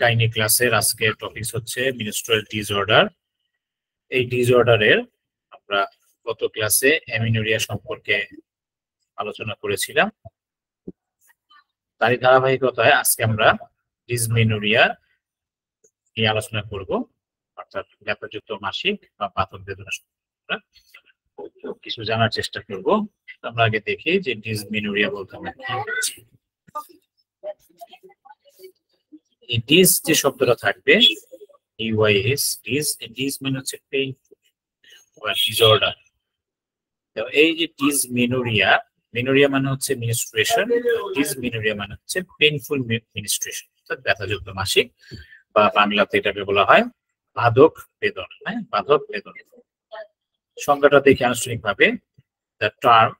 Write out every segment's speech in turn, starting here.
Gynae ক্লাসের আজকে topic হচ্ছে মিনস্ট্রুয়াল ডিসঅর্ডার। এই ডিসঅর্ডারের আমরা গত ক্লাসে অ্যামিনুরিয়া সম্পর্কে আলোচনা করেছিলাম। তারই ধারাবাহিকতায় আজকে আমরা ডিসমেনুরিয়া নিয়ে আলোচনা করব, অর্থাৎ ব্যথাযুক্ত মাসিক বা পাথর বেদনা সম্পর্কে কিছু জানার চেষ্টা করব। আমরা আগে দেখি যে ডিসমেনুরিয়া বলতে আমরা কি বুঝি। এই ডিস যে শব্দটা থাকবে ডিওয়াইএস, ডিস মানে হচ্ছে পেইনফুল বা ডিসঅর্ডার। তো এই যে ডিসমেনুরিয়া, মেনুরিয়া মানে হচ্ছে মিনস্ট্রুয়েশন, ডিসমেনুরিয়া মানে হচ্ছে পেইনফুল মিনস্ট্রুয়েশন, অর্থাৎ ব্যথাযুক্ত মাসিক বা বাংলাতে এটাকে বলা হয় বাধক বেদনা। হ্যাঁ, বাধক বেদনা সংজ্ঞাটা দেখে আনুষ্ঠানিকভাবে the term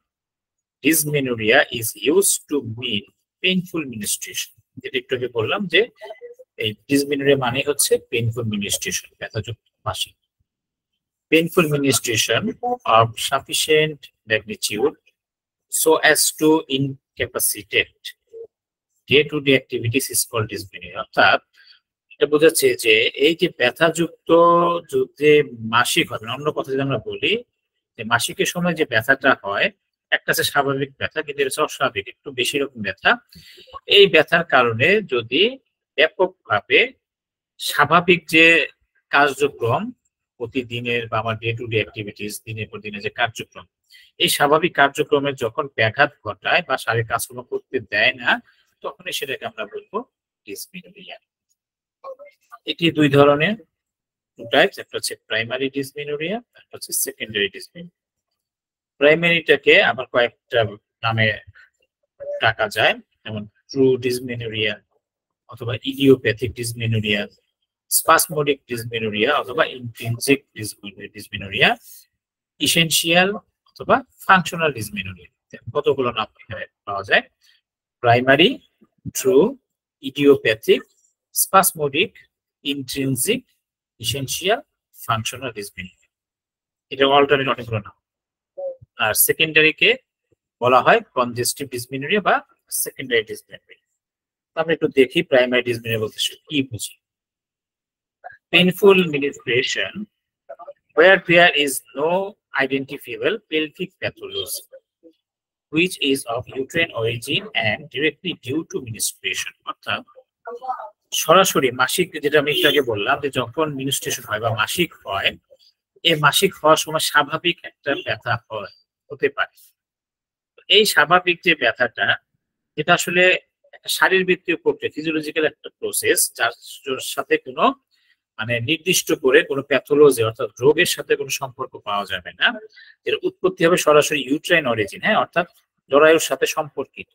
dysmenorrhea is used to mean painful menstruation। যেটা একটু আগে বললাম যে এই ডিসমেনুরিয়া মানে হচ্ছে পেইনফুল মিনস্ট্রুয়েশন, ব্যথাযুক্ত মাসিক। Painful menstruation of sufficient magnitude so as to incapacitate day-to-day activities is called dysmenorrhea। অর্থাৎ এটা বোঝাচ্ছে যে এই যে ব্যথাযুক্ত যে মাসিক হবে, অন্য কথা যদি আমরা বলি যে মাসিকের সময় যে ব্যথাটা হয়, একটা আছে স্বাভাবিক ব্যথা, কিন্তু এটা অস্বাভাবিক, একটু বেশি রকম ব্যথা। এই ব্যথার কারণে যদি ব্যাপকভাবে স্বাভাবিক যে কার্যক্রম প্রতিদিনের বা আমার ডে টু ডে অ্যাক্টিভিটিস, দিনের পর দিনের যে কার্যক্রম, এই স্বাভাবিক কার্যক্রমের যখন ব্যাঘাত ঘটায় বা শারীরিক কাজকর্ম করতে দেয় না, তখনই সেটাকে আমরা বলবো ডিসমেনোরিয়া। এটি দুই ধরনের, টু টাইপস। একটা হচ্ছে প্রাইমারি ডিসমেনোরিয়া, একটা হচ্ছে সেকেন্ডারি ডিসমেনোরিয়া। প্রাইমারিটাকে আবার কয়েকটা নামে ডাকা যায়, যেমন ট্রু ডিসমেনোরিয়া অথবা ইডিওপ্যাথিক ডিসমেনোরিয়া, স্পাসমোডিক ডিসমেনোরিয়া অথবা ইন্ট্রিনসিক ডিসমেনোরিয়া, ইসেনশিয়াল অথবা ফাংশনাল ডিসমেনোরিয়া। কতগুলো নাম এখানে পাওয়া যায়: primary, true, idiopathic, spasmodic, intrinsic, essential, functional dysmenorrhoea. এটা অল্টারনেট অনেকগুলো নাম। আর সেকেন্ডারিকে বলা হয় কনজেস্টিভ ডিসমেনোরিয়া বা সেকেন্ডারি ডিসমেনোরিয়া। আমরা একটু দেখি প্রাইমারি ডিসমেনোরিয়া বলতে কি বুঝি। Painful menstruation where there is no identifiable pelvic pathology which is of uterine origin and directly due to menstruation। অর্থাৎ সরাসরি মাসিক, যেটা আমি একটু আগে বললাম যে যখন menstruation হয় বা মাসিক হয়, এই মাসিক হওয়ার সময় স্বাভাবিক একটা ব্যথা হতে পারে। এই স্বাভাবিক যে ব্যথাটা, যেটা আসলে শারীরবৃত্তীয় প্রক্রিয়া, ফিজিওলজিক্যাল একটা প্রসেস, যার সাথে কোনো মানে নির্দিষ্ট করে কোনো প্যাথোলজি অর্থাৎ রোগের সাথে কোনো সম্পর্ক পাওয়া যাবে না। এর উৎপত্তি হবে সরাসরি ইউট্রাইন অরিজিন, হ্যাঁ, অর্থাৎ জরায়ুর সাথে সম্পর্কিত।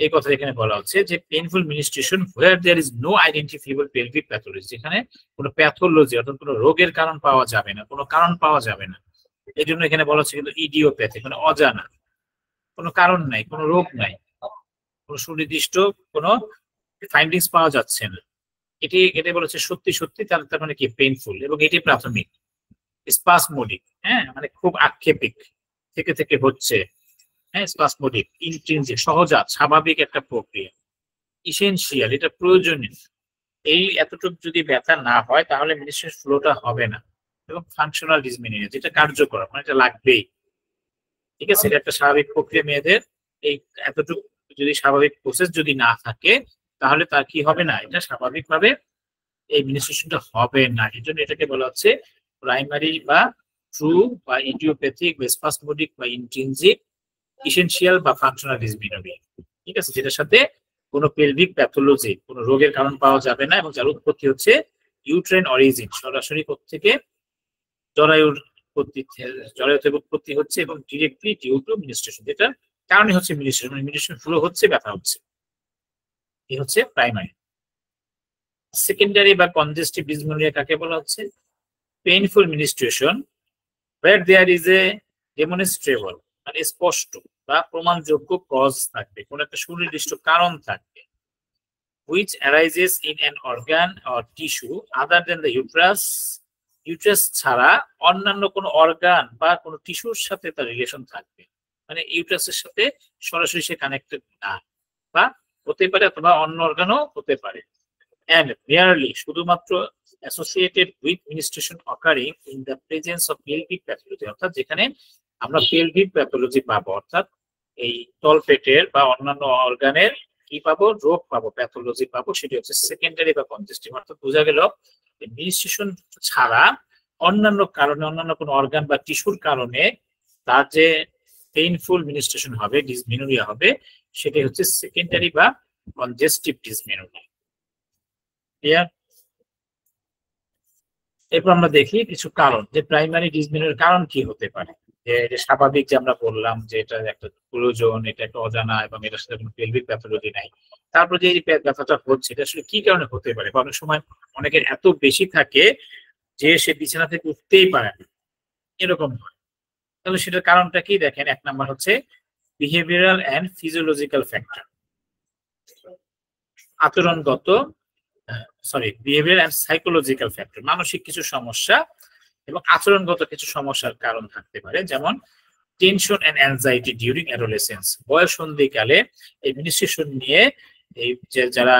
এই কথা এখানে বলা হচ্ছে যে painful menstruation where there is no identifiable pelvic pathology, যেখানে কোনো প্যাথোলজি অর্থাৎ কোনো রোগের কারণ পাওয়া যাবে না, কোনো কারণ পাওয়া যাবে না। এই জন্য এখানে বলা হচ্ছে কিন্তু ইডিওপ্যাথি, মানে অজানা, কোনো কারণ নাই, কোনো রোগ নাই, কোনো সুনির্দিষ্ট কোনো ফাইন্ডিংস পাওয়া যাচ্ছে না। এটা বলেছে সত্যি সত্যি, তার মানে কি পেইনফুল, এবং এটি প্রাথমিক। স্পাসমোডিক, হ্যাঁ, মানে খুব আক্ষেপিক, থেকে থেকে হচ্ছে, হ্যাঁ, স্পাসমোডিক। ইন্ট্রিনসিক, সহজাত স্বাভাবিক একটা প্রক্রিয়া। ইসেনশিয়াল, এটা প্রয়োজনীয়। এই এতটুকু যদি ব্যথা না হয় তাহলে মেনস্ট্রুয়াল ফ্লোটা হবে না। এবং ফাংশনাল ডিসমেনোরিয়া, যেটা কার্যকর, মানে এটা লাগবেই, ঠিক আছে, এটা একটা স্বাভাবিক প্রক্রিয়া মেয়েদের। এই এতটুকু যদি স্বাভাবিক প্রসেস যদি না থাকে তাহলে তার কি হবে না, এটা স্বাভাবিকভাবে এই মিনস্ট্রুয়েশনটা হবে না। এই জন্য এটাকে বলা হচ্ছে প্রাইমারি বা ট্রু বা ইডিওপ্যাথিক বা স্পাসমোডিক বা ইন্ট্রিনসিক, ইসেনশিয়াল বা ফাংশনাল ডিসমেনোরিয়া, ঠিক আছে, যেটার সাথে কোনো পেলভিক প্যাথোলজি, কোনো রোগের কারণ পাওয়া যাবে না, এবং যার উৎপত্তি হচ্ছে ইউট্রাইন অরিজিন, সরাসরি থেকে জরায়ুর থেকে উৎপত্তি হচ্ছে, এবং ডিরেক্টলি ডিউ টু মিনস্ট্রুয়েশন, যেটা কারণে হচ্ছে মিনস্ট্রুয়েশন ফ্লো হচ্ছে, ব্যথা হচ্ছে। এই হচ্ছে প্রাইমারি। সেকেন্ডারি বা কনজেস্টিভ ডিসমেনোরিয়া কাকে বলা হচ্ছে? Painful menstruation where there is a demonstrable, মানে স্পষ্ট বা প্রমাণযোগ্য কজ থাকবে, কোন একটা সুনির্দিষ্ট কারণ থাকবে, which arises in an organ or tissue other than the uterus, uterus ছাড়া অন্যান্য কোনো অর্গান বা কোনো টিস্যুর সাথে তার রিলেশন থাকবে, মানে ইউট্রাসের সাথে সরাসরি সে কানেক্টেড না, বা হতে পারে অথবা অন্য অর্গানও হতে পারে। and merely শুধুমাত্র associated with menstruation occurring in the presence of pelvic pathology, অর্থাৎ যেখানে আমরা pelvic pathology পাবো, অর্থাৎ এই তলপেটের বা অন্যান্য অর্গানের কি পাবো, রোগ পাবো, প্যাথোলজি পাবো, সেটি হচ্ছে সেকেন্ডারি বা কনজেস্টিভ। অর্থাৎ বোঝা গেল মেনস্ট্রুয়েশন ছাড়া অন্যান্য কারণে, অন্যান্য কোনো অর্গান বা টিস্যুর কারণে তার যে পেইনফুল মেনস্ট্রুয়েশন হবে, ডিসমেনোরিয়া হবে, সেটি হচ্ছে সেকেন্ডারি বা কনজেস্টিভ ডিসমেনোরিয়া। ক্লিয়ার? এরপর আমরা দেখি কিছু কারণ, যে প্রাইমারি ডিসমেনোরিয়ার কারণ কি হতে পারে। যে স্বাভাবিক যে আমরা বললাম যে এটা একটা প্রয়োজন, এটা একটা অজানা এবং এটার সাথে কোনো পেলভিক প্যাথোলজি নাই। তারপর যে এই ব্যথাটা হচ্ছে এটা আসলে কি কারণে হতে পারে, বা অনেক সময় অনেকের এত বেশি থাকে যে সে বিছানা থেকে উঠতেই পারে না, এরকম হয়। তাহলে সেটার কারণটা কি? দেখেন, 1 নাম্বার হচ্ছে বিহেভিয়ারাল এন্ড ফিজিওলজিক্যাল ফ্যাক্টর, আচরণগত বিহেভিয়ার এন্ড সাইকোলজিক্যাল ফ্যাক্টর, মানসিক কিছু সমস্যা এবং আচরণগত কিছু সমস্যার কারণ থাকতে পারে। যেমন tension and anxiety during adolescence, বয়ঃসন্ধিকালে এই মেনস্ট্রুয়েশন নিয়ে এই যে যারা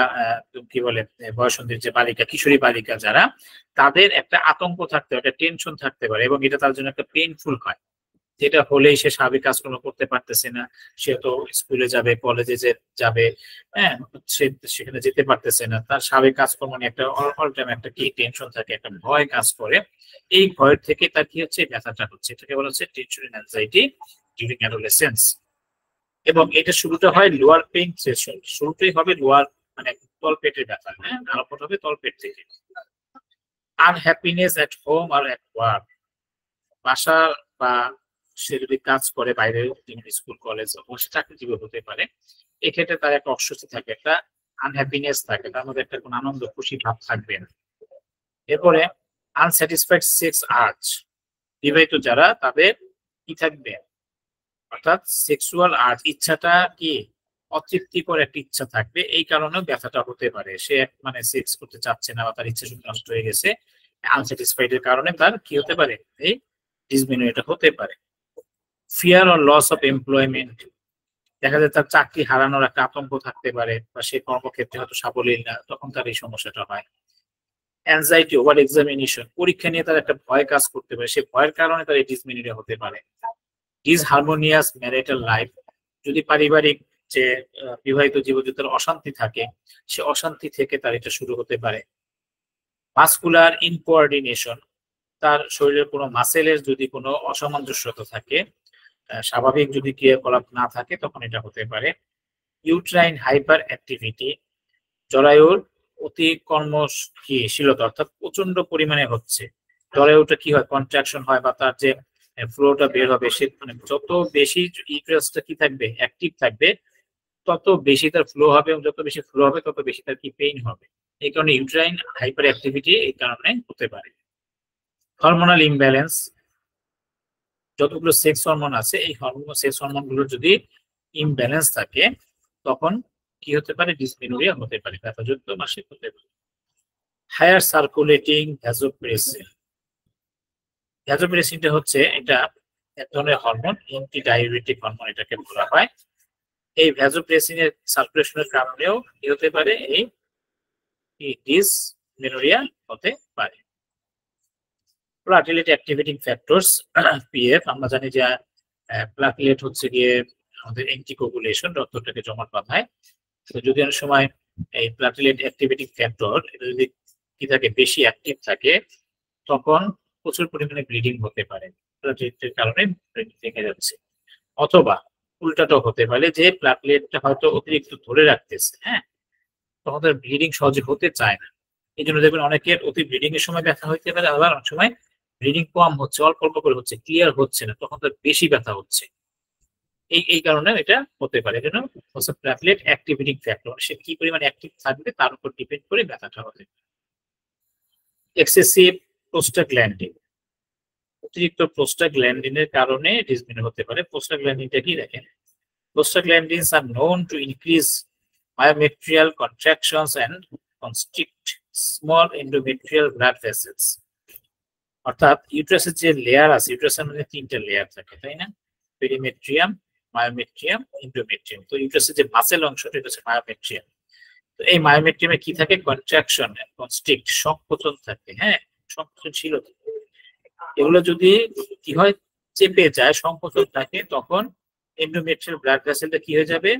কি বলে বয়ঃসন্ধির যে বালিকা, কিশোরী বালিকা যারা, তাদের একটা আতঙ্ক থাকতে পারে, একটা টেনশন থাকতে পারে এবং এটা তার জন্য একটা পেইনফুল হয়। যেটা হলেই সে স্বাভাবিক কাজকর্ম করতে পারতেছে না, সে তো স্কুলে যাবে, কলেজে যাবে, হ্যাঁ, সে সেখানে যেতে পারতেছে না, তার স্বাভাবিক কাজকর্ম নিয়ে একটা অল টাইম একটা কি টেনশন থাকে, একটা ভয় কাজ করে। এই ভয়ের থেকে তার কি হচ্ছে, ব্যথাটা হচ্ছে। এটাকে বলা হচ্ছে tension and anxiety during adolescence. এবং এটা শুরুটা হয় লোয়ার পেইন থ্রেশহোল্ড, শুরুটাই হবে লোয়ার মানে তলপেটের ব্যথা, হ্যাঁ, আরম্ভ হবে তলপেট থেকে। আনহ্যাপিনেস এট হোম আর এট ওয়ার্ক, বাসা বা সে যদি কাজ করে বাইরে, স্কুল কলেজ অবশ্যই চাকরিজীবী হতে পারে, এক্ষেত্রে তার একটা অস্বস্তি থাকে, একটা আনহ্যাপিনেস থাকে, তার মধ্যে একটা কোনো আনন্দ খুশি ভাব থাকবে না। এরপরে আনস্যাটিসফাইড সেক্স আর্জ, বিবাহিত যারা তাদের কি থাকবে, অর্থাৎ সেক্সুয়াল আর্জ, ইচ্ছাটা কি অতৃপ্তিকর একটা ইচ্ছা থাকবে, এই কারণেও ব্যথাটা হতে পারে। সে মানে সেক্স করতে চাচ্ছে না বা তার ইচ্ছা শক্তি নষ্ট হয়ে গেছে, আনস্যাটিসফাইড এর কারণে তার কি হতে পারে, এই ডিসমেনোরিয়াটা হতে পারে। Fear or loss of employment, দেখা যায় তার চাকরি হারানোর একটা আতঙ্ক থাকতে পারে বা সে কর্মক্ষেত্রে হয়তো সাবলীল না, তখন তার এই সমস্যাটা হয়। অ্যাংজাইটি ওভার এক্সামিনেশন, পরীক্ষা নিয়ে তার একটা ভয় কাজ করতে পারে, সে ভয়ের কারণে তার এই ডিসমেনোরিয়া হতে পারে। ডিসহারমোনিয়াস ম্যারিটাল লাইফ, যদি পারিবারিক যে বিবাহিত জীবনে তার অশান্তি থাকে, সে অশান্তি থেকে তার এটা শুরু হতে পারে। মাসকুলার ইনকোঅর্ডিনেশন, তার শরীরের কোনো মাসেলের যদি কোনো অসামঞ্জস্যতা থাকে, স্বাভাবিক যদি ক্রিয়াকলাপ না থাকে, তখন এটা হতে পারে। ইউট্রাইন হাইপার অ্যাক্টিভিটি, জরায়ুর অতি কর্মশীলতা, অর্থাৎ প্রচন্ড পরিমাণে হচ্ছে, জরায়ুটা কি হয়, কন্ট্রাকশন হয় বা তার যে ফ্লোটা বের হবে, সে মানে যত বেশি ইউট্রাসটা কি থাকবে, অ্যাক্টিভ থাকবে, তত বেশি তার ফ্লো হবে এবং যত বেশি ফ্লো হবে তত বেশি তার কি পেইন হবে। এই কারণে ইউট্রাইন হাইপার অ্যাক্টিভিটি এই কারণে হতে পারে। হরমোনাল ইমব্যালেন্স, যতগুলো সেক্স হরমোন আছে, এই সেক্স হরমোন গুলোর যদি ইমব্যালেন্স থাকে, তখন কি হতে পারে, ডিসমেনোরিয়া হতে পারে, ব্যথাযুক্ত মাসিক হতে পারে। হায়ার সার্কুলেটিং ভ্যাসোপ্রেসিন, ভ্যাসোপ্রেসিনটা হচ্ছে এটা এক ধরনের হরমোন, অ্যান্টি ডায়াবেটিক হরমোন এটাকে বলা হয়। এই ভ্যাসোপ্রেসিনের সার্কুলেশনের কারণেও কি হতে পারে, এই ডিসমেনোরিয়া হতে পারে। প্লাটিলেট অ্যাক্টিভেটিং ফ্যাক্টরস, পিএফ, আমরা জানি যে প্লাটিলেট হচ্ছে গিয়ে আমাদের অ্যান্টিকোগুলেশন, রক্তটাকে জমাট বাঁধায়। তো যদি অনেক সময় এই প্লাটিলেট অ্যাক্টিভেটিং ফ্যাক্টর এটা যদি কি থাকে, বেশি অ্যাক্টিভ থাকে, তখন প্রচুর পরিমাণে ব্লিডিং হতে পারে, প্লাটিলেটের কারণে ব্লিডিং থেকে যাচ্ছে। অথবা উল্টাটাও হতে পারে, যে প্লাটিলেটটা হয়তো অতিরিক্ত ধরে রাখতেছে, হ্যাঁ, তখন তার ব্লিডিং সহজে হতে চায় না। এই জন্য দেখবেন অনেকের অতি ব্লিডিং এর সময় ব্যথা হইতে পারে, আবার অনেক সময় ব্লিডিং কম হচ্ছে, অল্প অল্প করে হচ্ছে, ক্লিয়ার হচ্ছে না, তখন তার বেশি ব্যথা হচ্ছে। এই কারণে এটা হতে পারে। এজন্য প্লাটিলেট অ্যাক্টিভেটিং ফ্যাক্টর, সে কি পরিমাণে অ্যাক্টিভ থাকবে তার উপর ডিপেন্ড করে ব্যথাটা হতে পারে। এক্সেসিভ প্রোস্টাগ্ল্যান্ডিন, অতিরিক্ত প্রোস্টাগ্ল্যান্ডিনের কারণে ডিসমেনোরিয়া হতে পারে। প্রোস্টাগ্ল্যান্ডিনটা কি, দেখেন, prostaglandins are known to increase myometrial contractions and constrict small endometrial blood vessels, অর্থাৎ ইউট্রাসের যে লেয়ার আছে, ইউট্রাসের মধ্যে 3টা লেয়ার থাকে, তাই না, পেরিমেট্রিয়াম, মায়োমেট্রিয়াম, এন্ডোমেট্রিয়াম। তো ইউট্রাসের যে মাসেল অংশটা এটা হচ্ছে মায়োমেট্রিয়াম। তো এই মায়োমেট্রিয়ামে কি থাকে? কন্ট্রাকশন, কনস্ট্রিক্ট, সংকোচন থাকে। হ্যাঁ, সংকোচনশীল থাকে। এগুলো যদি কি হয়, চেপে যায়, সংকোচন থাকে, তখন এন্ডোমেট্রিয়াল ব্লাড ভেসেলটা কি হয়ে যাবে?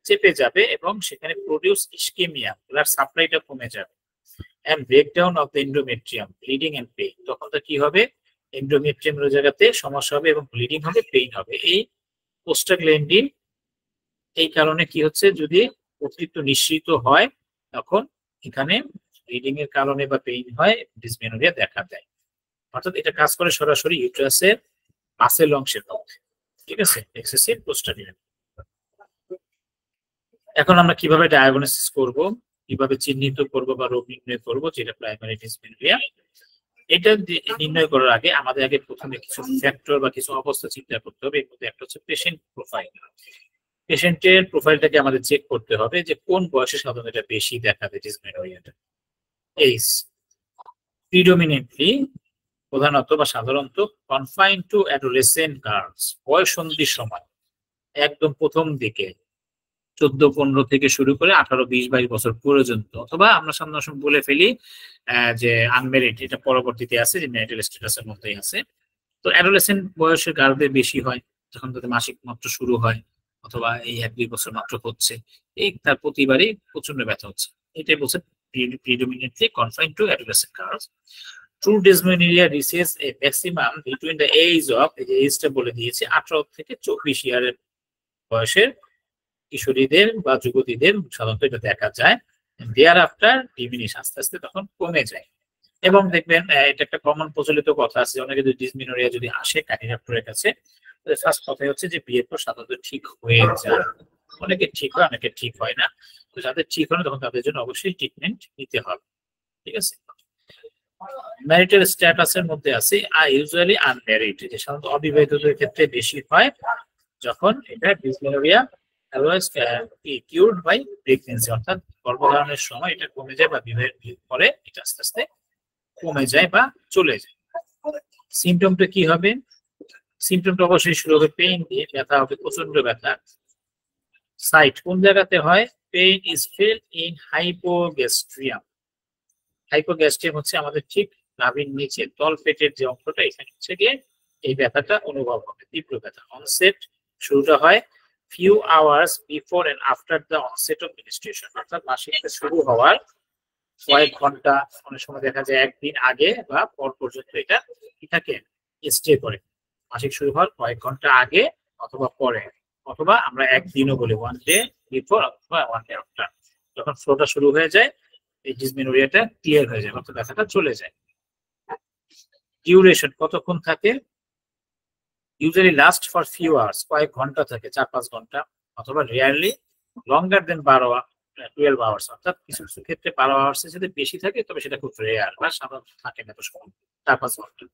চেপে যাবে এবং সেখানে প্রডিউস ইসকেমিয়া, ব্লাড সাপ্লাইটা কমে যাবে। And breakdown of the endometrium, bleeding and pain. তখন তো কি হবে? এন্ডোমেট্রিয়ামের জায়গাতে সমস্যা হবে এবং ব্লিডিং হবে, পেইন হবে। এই প্রোস্টাগ্ল্যান্ডিন এই কারণে কি হচ্ছে, যদি অতিরিক্ত নিঃসৃত হয় তখন এখানে ব্লিডিং এর কারণে বা পেইন হয়, ডিসমেনোরিয়া দেখা দেয়। অর্থাৎ এটা কাজ করে সরাসরি ইউটেরাসের মাসেল অংশের মধ্যে। ঠিক আছে, এক্সেসিভ প্রোস্টাগ্ল্যান্ডিন। এখন আমরা কিভাবে ডায়াগনোসিস করব, কিভাবে চিহ্নিত করব বা রোগ নির্ণয় করব যেটা প্রাইমারি ডিসমেনোরিয়া, এটা নির্ণয় করার আগে আমাদের আগে প্রথমে কিছু ফ্যাক্টর বা কিছু অবস্থা চিন্তা করতে হবে। এর মধ্যে একটা হচ্ছে পেশেন্ট প্রোফাইল। পেশেন্টের প্রোফাইলটাকে আমাদের চেক করতে হবে যে কোন বয়সে সাধারণত এটা বেশি দেখা দেয় ডিসমেনোরিয়াটা। এইজ প্রিডোমিনেন্টলি, প্রধানত বা সাধারণত কনফাইন টু অ্যাডোলেসেন্ট গার্লস, বয়ঃসন্ধির সময় একদম প্রথম দিকে 14-15 থেকে শুরু করে 18-20-22 বছর পর্যন্ত, অথবা আমরা সামনে বলে ফেলি যে আনমেরিড, এটা পরবর্তীতে আছে, যে ম্যারিটাল স্ট্যাটাসের মধ্যেই আছে। তো অ্যাডোলেসেন্ট বয়সের গার্লদের বেশি হয় যখন তাদের মাসিক মাত্র শুরু হয়, অথবা এই 1-2 বছর মাত্র হচ্ছে, এই তার প্রতিবারই প্রচন্ড ব্যথা হচ্ছে। এটাই বলছে predominantly confined to adolescent girls. True dysmenorrhoea reaches a maximum between the age of, এই যে এজটা বলে দিয়েছে, 18 থেকে 24 ইয়ারের বয়সের কিশোরীদের বা যুবতীদের সাধারণত এটা দেখা যায়। দেয়ার আফটার ডিমিনিশ, আস্তে আস্তে তখন কমে যায়। এবং দেখবেন এটা একটা কমন প্রচলিত কথা আছে, অনেকে যদি ডিসমেনোরিয়া যদি আসে কানি ডক্টরের কাছে, ফার্স্ট কথাই হচ্ছে যে বিয়ের পর সাধারণত ঠিক হয়ে যায়। অনেকে ঠিক হয়, অনেকে ঠিক হয় না। তো যাদের ঠিক হয় না তখন তাদের জন্য অবশ্যই ট্রিটমেন্ট নিতে হবে। ঠিক আছে, ম্যারিটাল স্ট্যাটাসের মধ্যে আছে ইউজুয়ালি আনম্যারিড, যে সাধারণত অবিবাহিতদের ক্ষেত্রে বেশি হয়, যখন এটা ডিসমেনোরিয়া কিউরড বাই প্রেগন্যান্সি, অর্থাৎ গর্ভধারণের সময় এটা কমে যায় বা বিবাহের পরে এটা আস্তে আস্তে কমে যায় বা চলে যায়। সিমটমটা কি হবে? সিমটমটা অবশ্যই শুরু হবে পেইন দিয়ে, ব্যথা হবে, প্রচন্ড ব্যথা। সাইট কোন জায়গাতে হয়? Pain is felt in hypogastrium. Hypogastrium হচ্ছে আমাদের ঠিক নাভির নিচে তলপেটের যে অংশটা, এখানে হচ্ছে গিয়ে এই ব্যথাটা অনুভব হবে, তীব্র ব্যথা। অনসেট শুরুটা হয় few hours before and after the onset of menstruation, অর্থাৎ মাসিকটা শুরু হওয়ার কয়েক ঘন্টা, অনেক সময় দেখা যায় একদিন আগে বা পর পর্যন্ত এটা কি থাকে, স্টে করে। মাসিক শুরু হওয়ার কয়েক ঘন্টা আগে অথবা পরে, অথবা আমরা একদিনও বলি, 1 ডে বিফোর অথবা 1 ডে আফটার। যখন ফ্লোটা শুরু হয়ে যায় এই ডিসমেনোরিয়াটা ক্লিয়ার হয়ে যায়, অর্থাৎ ব্যথাটা চলে যায়। ডিউরেশন কতক্ষণ থাকে? Usually last for few hours, কয়েক ঘন্টা থাকে, 4-5 ঘন্টা, অথবা রিয়ারলি লঙ্গার দেন 12 আওয়ার্স, অর্থাৎ কিছু কিছু ক্ষেত্রে 12 আওয়ার্স এর সাথে বেশি থাকে, তবে সেটা খুব রেয়ার বা সাধারণত থাকে না, তো সময় 4-5 ঘন্টা।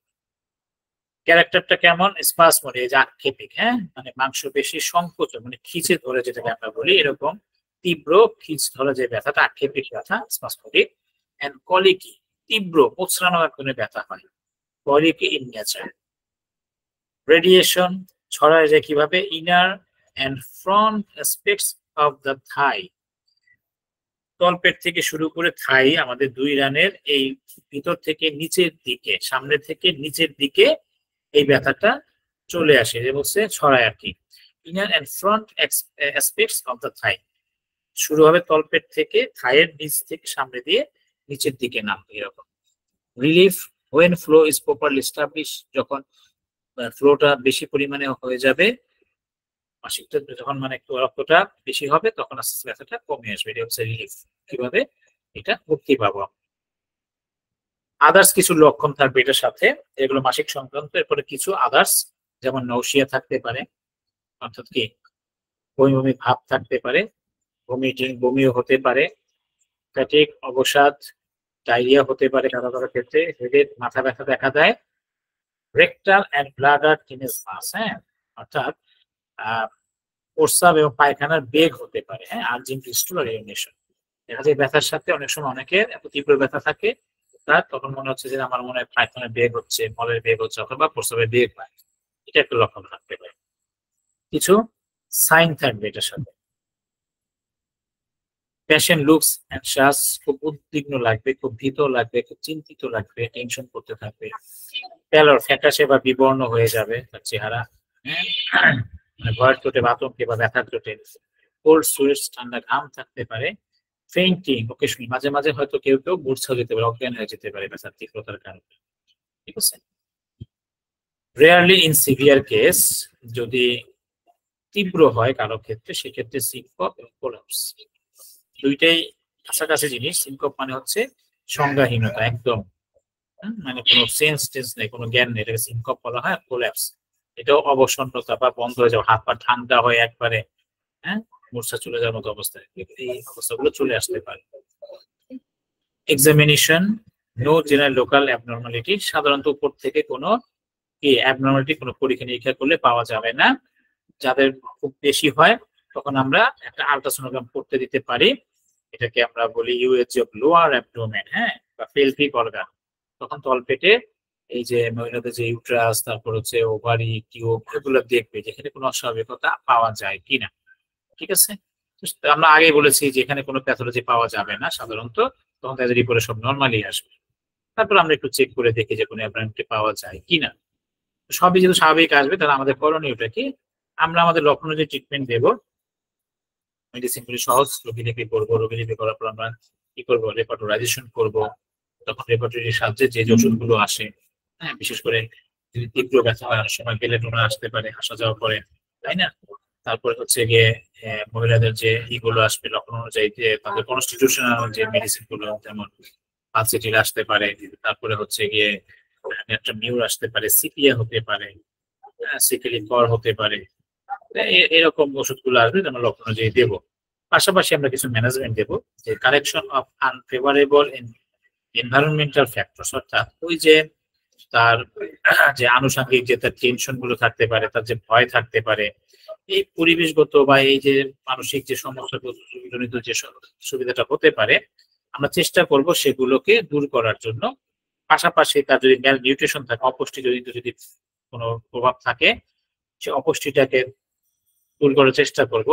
ক্যারেক্টারটা কেমন? স্পাসমোড, এই যে আক্ষেপিক, হ্যাঁ, মানে মাংস বেশি সংকোচন, মানে খিচে ধরে যেটাকে আমরা বলি, এরকম তীব্র খিচ ধরা যে ব্যথাটা আক্ষেপিক ব্যথা, স্পাসমোডিক। এন্ড কলিকি, তীব্র মোচড়ানো এক ধরনের ব্যথা হয়, কলিকি ইন নেচার। রেডিয়েশন ছড়ায় যায় কিভাবে? Inner and front aspects of the thigh, তলপেট থেকে শুরু করে থাই, আমাদের 2 রানের এই ভিতর থেকে নিচের দিকে, সামনে থেকে নিচের দিকে এই ব্যথাটা চলে আসে, যে বলছে ছড়ায় আর কি। Inner and front aspects of the thigh, শুরু হবে তলপেট থেকে, থাইয়ের নিচ থেকে সামনে দিয়ে নিচের দিকে নামবে এরকম। Relief when flow is properly establish, যখন ফ্লোটা বেশি পরিমাণে হয়ে যাবে, মাসিকটা যখন মানে একটু রক্তটা বেশি হবে, তখন আস্তে আস্তে ব্যথাটা কমে আসবে। এটা হচ্ছে রিলিফ। কিভাবে এটা মুক্তি পাবো? আদার্স কিছু লক্ষণ থাকবে এটার সাথে, এগুলো মাসিক সংক্রান্ত। এরপরে কিছু আদার্স, যেমন নৌশিয়া থাকতে পারে, অর্থাৎ কি বমি বমি ভাব থাকতে পারে, বমিও হতে পারে, ফ্যাটিক, অবসাদ, ডায়রিয়া হতে পারে কারো কারো ক্ষেত্রে, হেডেক, মাথা ব্যথা দেখা দেয়। রেকটাল এন্ড ব্লাডার টিনেসমাস, হ্যাঁ, অর্থাৎ প্রস্রাব এবং পায়খানার বেগ হতে পারে, হ্যাঁ, আর্জেন্ট রিস্টুলার ইউরিনেশন। দেখা যায় ব্যথার সাথে অনেক সময় অনেকের এত তীব্র ব্যথা থাকে, তার তখন মনে হচ্ছে যে আমার মনে হয় পায়খানার বেগ হচ্ছে, মলের বেগ হচ্ছে, অথবা প্রস্রাবের বেগ হয়। এটা একটা লক্ষণ থাকতে পারে। কিছু সাইন থাকবে এটার সাথে। পেশেন্ট লুকস অ্যানশাস, খুব উদ্বিগ্ন লাগবে, খুব ভীত লাগবে, খুব চিন্তিত লাগবে, টেনশন করতে থাকবে। প্যালর, ফ্যাকাশে বা বিবর্ণ হয়ে যাবে তার চেহারা, মানে ভয়ের চোটে বা আতঙ্কে বা ব্যথার চোটে। কোল্ড সুইটস, ঠান্ডা ঘাম থাকতে পারে। ফেইন্টিং, ওকেশনালি মাঝে মাঝে হয়তো কেউ কেউ মূর্ছা যেতে পারে, অজ্ঞান হয়ে যেতে পারে ব্যথার তীব্রতার কারণে। ঠিক আছে। রেয়ারলি ইন সিভিয়ার কেস, যদি তীব্র হয় কারো ক্ষেত্রে, সেক্ষেত্রে সিনকপ এবং কোলাপস, দুইটাই কাছাকাছি জিনিস। সিনকপ মানে হচ্ছে সংজ্ঞাহীনতা, একদম মানে কোনো সেন্স টেন্স নেই, কোনো জ্ঞান নেই, এটাকে সিনকপ বলা হয়। কোলাপস এটাও অবসন্নতা বা বন্ধ হয়ে যাওয়া, হাত পা ঠান্ডা হয়ে একবারে মূর্ছা চলে যাওয়ার মতো অবস্থায়, এই অবস্থাগুলো চলে আসতে পারে। Examination, no general local abnormality, সাধারণত উপর থেকে কোনো অ্যাবনর্মালিটি কোনো পরীক্ষা নিরীক্ষা করলে পাওয়া যাবে না। যাদের খুব বেশি হয় তখন আমরা একটা আলট্রাসোনোগ্রাম করতে দিতে পারি, এটাকে আমরা বলি ইউএসজি অফ লোয়ার অ্যাবডোমেন, বা পেলভিক অর্গান। তখন তলপেটে এই যে মহিলাদের যে ইউট্রাস, তারপর হচ্ছে ওভারি, টিউব, এগুলো দেখবে যেখানে কোনো অস্বাভাবিকতা পাওয়া যায় কিনা। ঠিক আছে। আমরা আগে বলেছি যে এখানে কোনো প্যাথোলজি পাওয়া যাবে না সাধারণত, তখন তাদের রিপোর্টে সব নর্মালি আসবে। তারপর আমরা একটু চেক করে দেখি যে কোনো অ্যাবনর্মালিটি পাওয়া যায় কিনা। সবই যেহেতু স্বাভাবিক আসবে, তাহলে আমাদের করণীয়টা কি, আমরা আমাদের লক্ষণ অনুযায়ী ট্রিটমেন্ট দেবো। মেডিসিন গুলি সহজ রোগীলিপি করবো, রোগীলিপি করার পর আমরা কি করবো, রেপার্টোরাইজেশন করবো। তখন রেপার্টরির সাহায্যে যে ওষুধগুলো আসে, বিশেষ করে যদি তীব্র ব্যথা হয়, অনেক সময় বেলেটোনা আসতে পারে আসা যাওয়া করে, তাই না। তারপরে হচ্ছে গিয়ে মহিলাদের যে ইগুলো আসবে লক্ষণ অনুযায়ী, যে তাদের কনস্টিটিউশনাল যে মেডিসিন গুলো, যেমন পালসিটিল আসতে পারে, তারপরে হচ্ছে গিয়ে একটা মিউর আসতে পারে, সিপিয়া হতে পারে, সিকেলিন কর হতে পারে, এরকম ওষুধগুলো আসবে, আমরা লক্ষণ অনুযায়ী দেবো। পাশাপাশি আমরা কিছু ম্যানেজমেন্ট দেবো, যে correction of unfavourable environmental factors, অর্থাৎ ওই যে তার যে আনুষঙ্গিক যে তার টেনশন গুলো থাকতে পারে, তার যে ভয় থাকতে পারে, এই পরিবেশগত বা এই যে মানসিক যে সমস্যাজনিত যে সুবিধাটা হতে পারে, আমরা চেষ্টা করব সেগুলোকে দূর করার জন্য। পাশাপাশি তার যদি ম্যাল নিউট্রিশন থাকে, অপুষ্টিজনিত যদি কোনো প্রভাব থাকে, সে অপুষ্টিটাকে দূর করার চেষ্টা করব,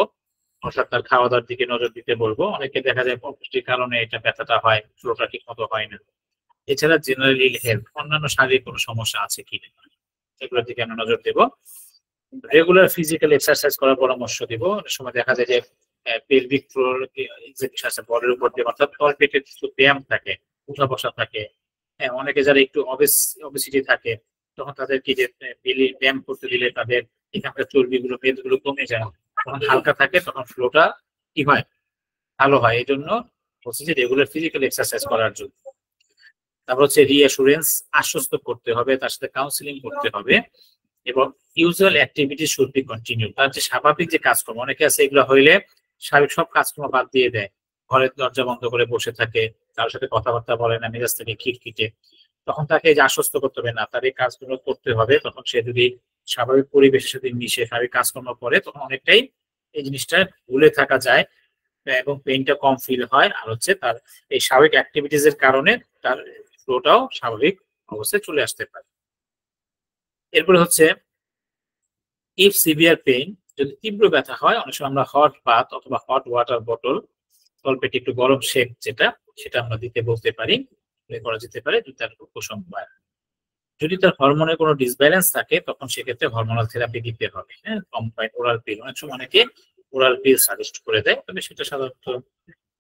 অর্থাৎ তার খাওয়া দাওয়ার দিকে নজর দিতে বলবো। অনেকে দেখা যায় অপুষ্টির কারণে এটা ব্যথাটা হয়, ফ্লোটা ঠিক মতো হয় না। এছাড়া জেনারেল ইল হেলথ, অন্যান্য শারীরিক কোনো সমস্যা আছে কিনা, এগুলোর দিকে আমরা নজর দেব। রেগুলার ফিজিক্যাল এক্সারসাইজ করার পরামর্শ দিব। অনেক সময় দেখা যায় যে পেলভিক ফ্লোর এক্সারসাইজ বলের উপর দিয়ে, অর্থাৎ তলপেটে কিছু ব্যায়াম থাকে, উঠা বসা থাকে। অনেকে যারা একটু অবেসিটি থাকে, তখন তাদেরকে যে ব্যায়াম করতে দিলে তাদের এখানকার চর্বিগুলো, মেদগুলো কমে যায়, তখন হালকা থাকে, তখন ফ্লোটা কি হয়, ভালো হয়। এই জন্য বলছি যে রেগুলার ফিজিক্যাল এক্সারসাইজ করার জন্য। তারপর হচ্ছে রিঅ্যাসুরেন্স, আশ্বস্ত করতে হবে, তার সাথে কাউন্সিলিং করতে হবে, এবং usual activity should be continue. তার যে স্বাভাবিক যে কাজকর্ম, অনেকে আছে এগুলো হইলে স্বাভাবিক সব কাজকর্ম বাদ দিয়ে দেয়, ঘরের দরজা বন্ধ করে বসে থাকে, কারোর সাথে কথাবার্তা বলে না, মেজাজ থেকে খিটখিটে, তখন তাকে যে আশ্বস্ত করতে হবে না, তার এই কাজগুলো করতে হবে। তখন সে যদি স্বাভাবিক পরিবেশের সাথে মিশে স্বাভাবিক কাজকর্ম করে, তখন অনেকটাই এই জিনিসটা ভুলে থাকা যায় এবং পেইনটা কম ফিল হয়। আর হচ্ছে তার এই স্বাভাবিক অ্যাক্টিভিটিস এর কারণে তার ফ্লোটাও স্বাভাবিক অবস্থায় চলে আসতে পারে। এরপরে হচ্ছে ইফ সিভিয়ার পেইন, যদি তীব্র ব্যথা হয়, অনেক সময় আমরা হট বাথ অথবা হট ওয়াটার বটল, তলপেটে একটু গরম শেক সেটা আমরা দিতে বলতে পারি, করা যেতে পারে যদি তার উপশম হয়। যদি তার হরমোনের কোনো ডিসব্যালেন্স থাকে, তখন সেক্ষেত্রে হরমোনাল থেরাপি দিতে হবে। কম্বাইন্ড ওরাল পিল, অনেক সময় অনেকে ওরাল পিল সাজেস্ট করে দেয়, তবে সেটা সাধারণত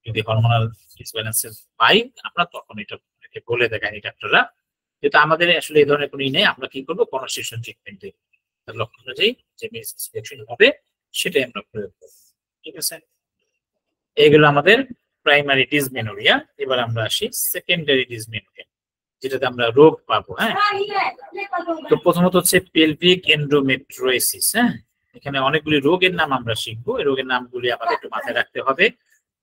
যদি হরমোনাল ডিসব্যালেন্সের পাই আমরা, তখন এটা বলে দেয় গাইনি ডাক্তাররা। যেটা আমাদের আসলে এই ধরনের কোনো নেই, আমরা কি করবো, কনস্টিটিউশন ট্রিটমেন্ট দেবো, তার লক্ষণ অনুযায়ী যে মেডিসিন সিলেকশন হবে সেটাই আমরা প্রয়োগ করবো। ঠিক আছে, এইগুলো আমাদের প্রাইমারি ডিসমেনোরিয়া। এবার আমরা আসি সেকেন্ডারি ডিসমেনোরিয়া, যেটাতে আমরা রোগ পাবো। তো প্রথমত হচ্ছে পেলভিক এন্ডোমেট্রিওসিস। এখানে অনেকগুলি রোগের নাম আমরা শিখবো, এই রোগের নামগুলি আমাদের একটু মাথায় রাখতে হবে।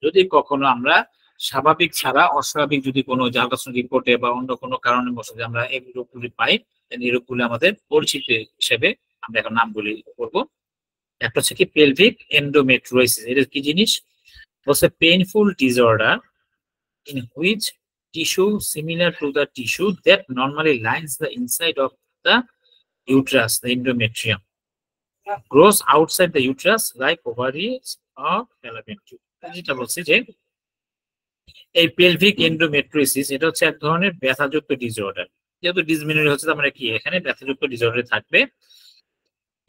যদি কখনো আমরা স্বাভাবিক ছাড়া অস্বাভাবিক যদি কোনো আল্ট্রাসাউন্ড রিপোর্টে বা অন্য কোনো কারণে বসে আমরা এই রোগগুলি পাই, এই রোগগুলি আমাদের পরিচিত হিসেবে আমরা এখন নামগুলি করবো। একটা হচ্ছে কি পেলভিক এন্ডোমেট্রিওসিস, এটা কি জিনিস বলছে, painful disorder in which tissue similar to the tissue that normally lines the inside of the uterus, the endometrium, grows outside the uterus like ovaries or fallopian tube. যেটা বলছে যে এই পেলভিক এন্ডোমেট্রিওসিস এটা হচ্ছে এক ধরনের ব্যথাযুক্ত ডিসঅর্ডার। যেহেতু ডিসমেনরিয়া হচ্ছে তার মানে কি, এখানে ব্যথাযুক্ত ডিসঅর্ডার থাকবে।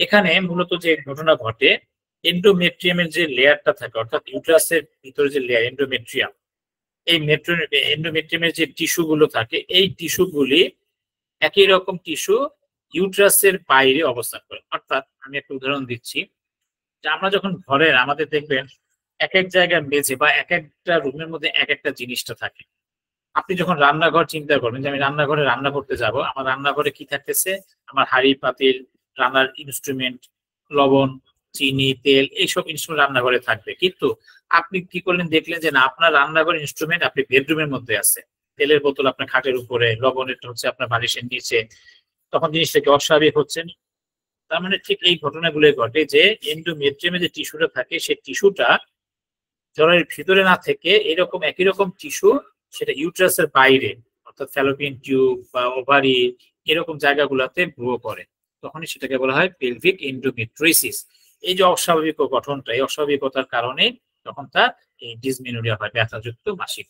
এখানে মূলত যে ঘটনা ঘটে, এন্ডোমেট্রিয়ামের যে লেয়ারটা থাকে, অর্থাৎ ইউট্রাসের ভিতরে যে লেয়ার এন্ডোমেট্রিয়াম, এই এন্ডোমেট্রিয়ামের যে টিস্যু গুলো থাকে, এই টিস্যুগুলি একই রকম টিস্যু ইউট্রাসের বাইরে অবস্থান করে। অর্থাৎ আমি একটা উদাহরণ দিচ্ছি, যে আমরা যখন ঘরের আমাদের দেখবেন এক এক জায়গায় মেঝে বা এক একটা রুমের মধ্যে এক একটা জিনিসটা থাকে। আপনি যখন রান্নাঘর চিন্তা করবেন যে আমি রান্নাঘরে রান্না করতে যাব, আমার রান্নাঘরে কি থাকতেছে, আমার হাঁড়ি পাতিল, রান্নার ইনস্ট্রুমেন্ট, লবণ, চিনি, তেল, এইসব ইনস্ট্রুমেন্ট রান্নাঘরে থাকবে। কিন্তু আপনি কি করলেন, দেখলেন যে না, আপনার রান্নাঘরের ইনস্ট্রুমেন্ট আপনি বেডরুমের মধ্যে আছে, তেলের বোতল আপনার খাটের উপরে, লবণের হচ্ছে আপনার বালিশের নিচে, তখন জিনিসটা কি অস্বাভাবিক হচ্ছে? তার মানে ঠিক এই ঘটনাগুলো ঘটে যে এন্ডোমেট্রিয়ামে যে টিস্যুটা থাকে, সেই টিস্যুটা জরায়ুর ভিতরে না থেকে এরকম একই রকম টিস্যু সেটা ইউট্রাসের বাইরে, অর্থাৎ ফ্যালোপিয়ান টিউব বা ওভারি, এরকম জায়গাগুলোতে গ্রো করে। তখনই সেটাকে বলা হয় পেলভিক এন্ডোমেট্রিওসিস। এই যে অস্বাভাবিক গঠনটা, এই অস্বাভাবিকতার কারণে তখন তার এই ডিসমেনোরিয়া হয়, ব্যথাযুক্ত মাসিক।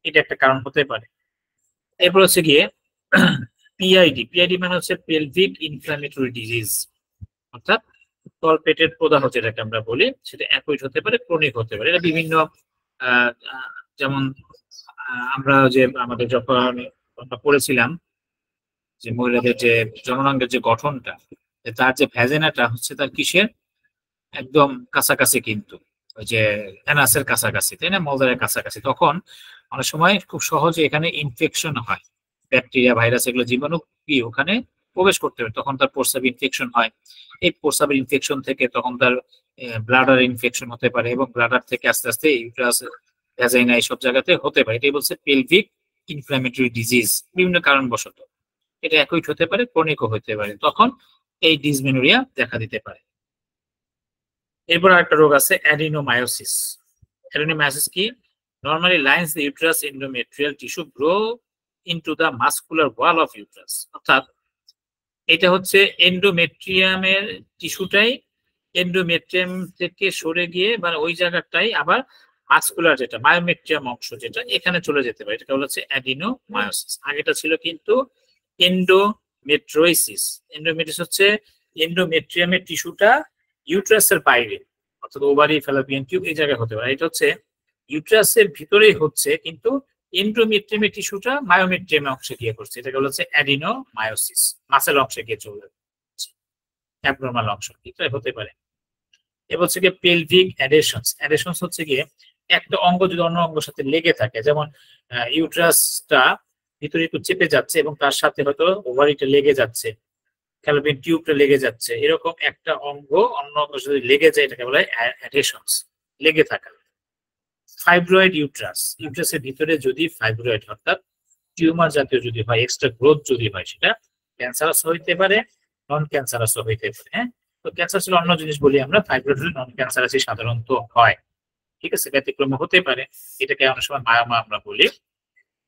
এটা একটা কারণ হতে পারে। এরপর হচ্ছে গিয়ে পিআইডি। পিআইডি মানে হচ্ছে পেলভিক ইনফ্ল্যামেটরি ডিজিজ, অর্থাৎ তলপেটের প্রদাহ যেটাকে আমরা বলি, সেটা অ্যাকুইট হতে পারে, ক্রনিক হতে পারে। এটা বিভিন্ন যেমন আমরা যে আমাদের যখন আমরা পড়েছিলাম যে মহিলাদের যে জননাঙ্গের যে গঠনটা, তার যে ভ্যাজেনাটা হচ্ছে তার কিসের একদম কাছাকাছি, কিন্তু ওই যে অ্যানাসের কাছাকাছি, তাই না, মলদারের কাছাকাছি। তখন অনেক সময় খুব সহজে এখানে ইনফেকশন হয়, ব্যাকটেরিয়া, ভাইরাস, এগুলো জীবাণু কি ওখানে প্রবেশ করতে পারে, তখন তার প্রস্রাব ইনফেকশন হয়। এই প্রস্রাবের ইনফেকশন থেকে তখন তার ব্লাডার ইনফেকশন হতে পারে, এবং ব্লাডার থেকে আস্তে আস্তে ইউট্রাস, ভ্যাজাইনা, এইসব জায়গাতে হতে পারে। এটাই বলছে পেলভিক ইনফ্ল্যামেটরি ডিজিজ, বিভিন্ন কারণবশত। এটা অ্যাকুইট হতে পারে, ক্রনিকও হতে পারে, তখন এই ডিসমেনোরিয়া দেখা দিতে পারে। এরপর আরেকটা রোগ আছে অ্যাডিনোমায়োসিস। অ্যাডিনোমায়োসিস কি? Normally lines the uterus endometrial tissue grow into the muscular wall of uterus. অর্থাৎ এটা হচ্ছে এন্ডোমেট্রিয়ামের টিস্যুটাই এন্ডোমেট্রিয়াম থেকে সরে গিয়ে মানে ওই জায়গাটাই আবার মাসকুলার যেটা মায়োমেট্রিয়াম অংশ যেটা এখানে চলে যেতে পারে, এটা হচ্ছে অ্যাডিনোমায়োসিস। আগেটা ছিল কিন্তু এন্ডোমেট্রিওসিস। এন্ডোমেট্রিস হচ্ছে এন্ডোমেট্রিয়ামের টিস্যুটা ইউট্রাসের বাইরে, অর্থাৎ ওভারি, ফ্যালোপিয়ান টিউব, এই জায়গায় হতে পারে। এটা হচ্ছে ইউট্রাসের ভিতরেই হচ্ছে, কিন্তু এন্ডোমেট্রিয়ামের টিস্যুটা মায়োমেট্রিয়াম অংশে গিয়ে করছে, এটাকে বলা হচ্ছে অ্যাডিনোমায়োসিস। মাসেল অংশে গিয়ে চলে যাচ্ছে, অ্যাবনরমাল অংশ, এটা হতে পারে। এবার হচ্ছে গিয়ে পেলভিক অ্যাডেশনস। অ্যাডেশনস হচ্ছে গিয়ে একটা অঙ্গ যদি অন্য অঙ্গের সাথে লেগে থাকে, যেমন ইউট্রাসটা ভিতরে একটু চেপে যাচ্ছে এবং তার সাথে হয়তো ওভারিটা লেগে যাচ্ছে, ফ্যালোপিয়ান টিউবটা লেগে যাচ্ছে, এরকম একটা অঙ্গ অন্য অঙ্গের সাথে লেগে যায়, এটাকে বলা হয় অ্যাডেশনস, লেগে থাকা। ফাইব্রয়েড ইউট্রাস, ইউট্রাসের ভিতরে যদি ফাইব্রয়েড অর্থাৎ টিউমার জাতীয় যদি হয়, এক্সট্রা গ্রোথ যদি হয়, সেটা ক্যান্সারাস হইতে পারে, নন ক্যান্সারাস হইতে পারে। হ্যাঁ, তো ক্যান্সার ছিল অন্য জিনিস বলি আমরা, ফাইব্রয়েড হলে নন ক্যান্সারাসই সাধারণত হয়। ঠিক আছে, ব্যতিক্রম হতে পারে, এটাকে অনেক সময় মায়ামা আমরা বলি।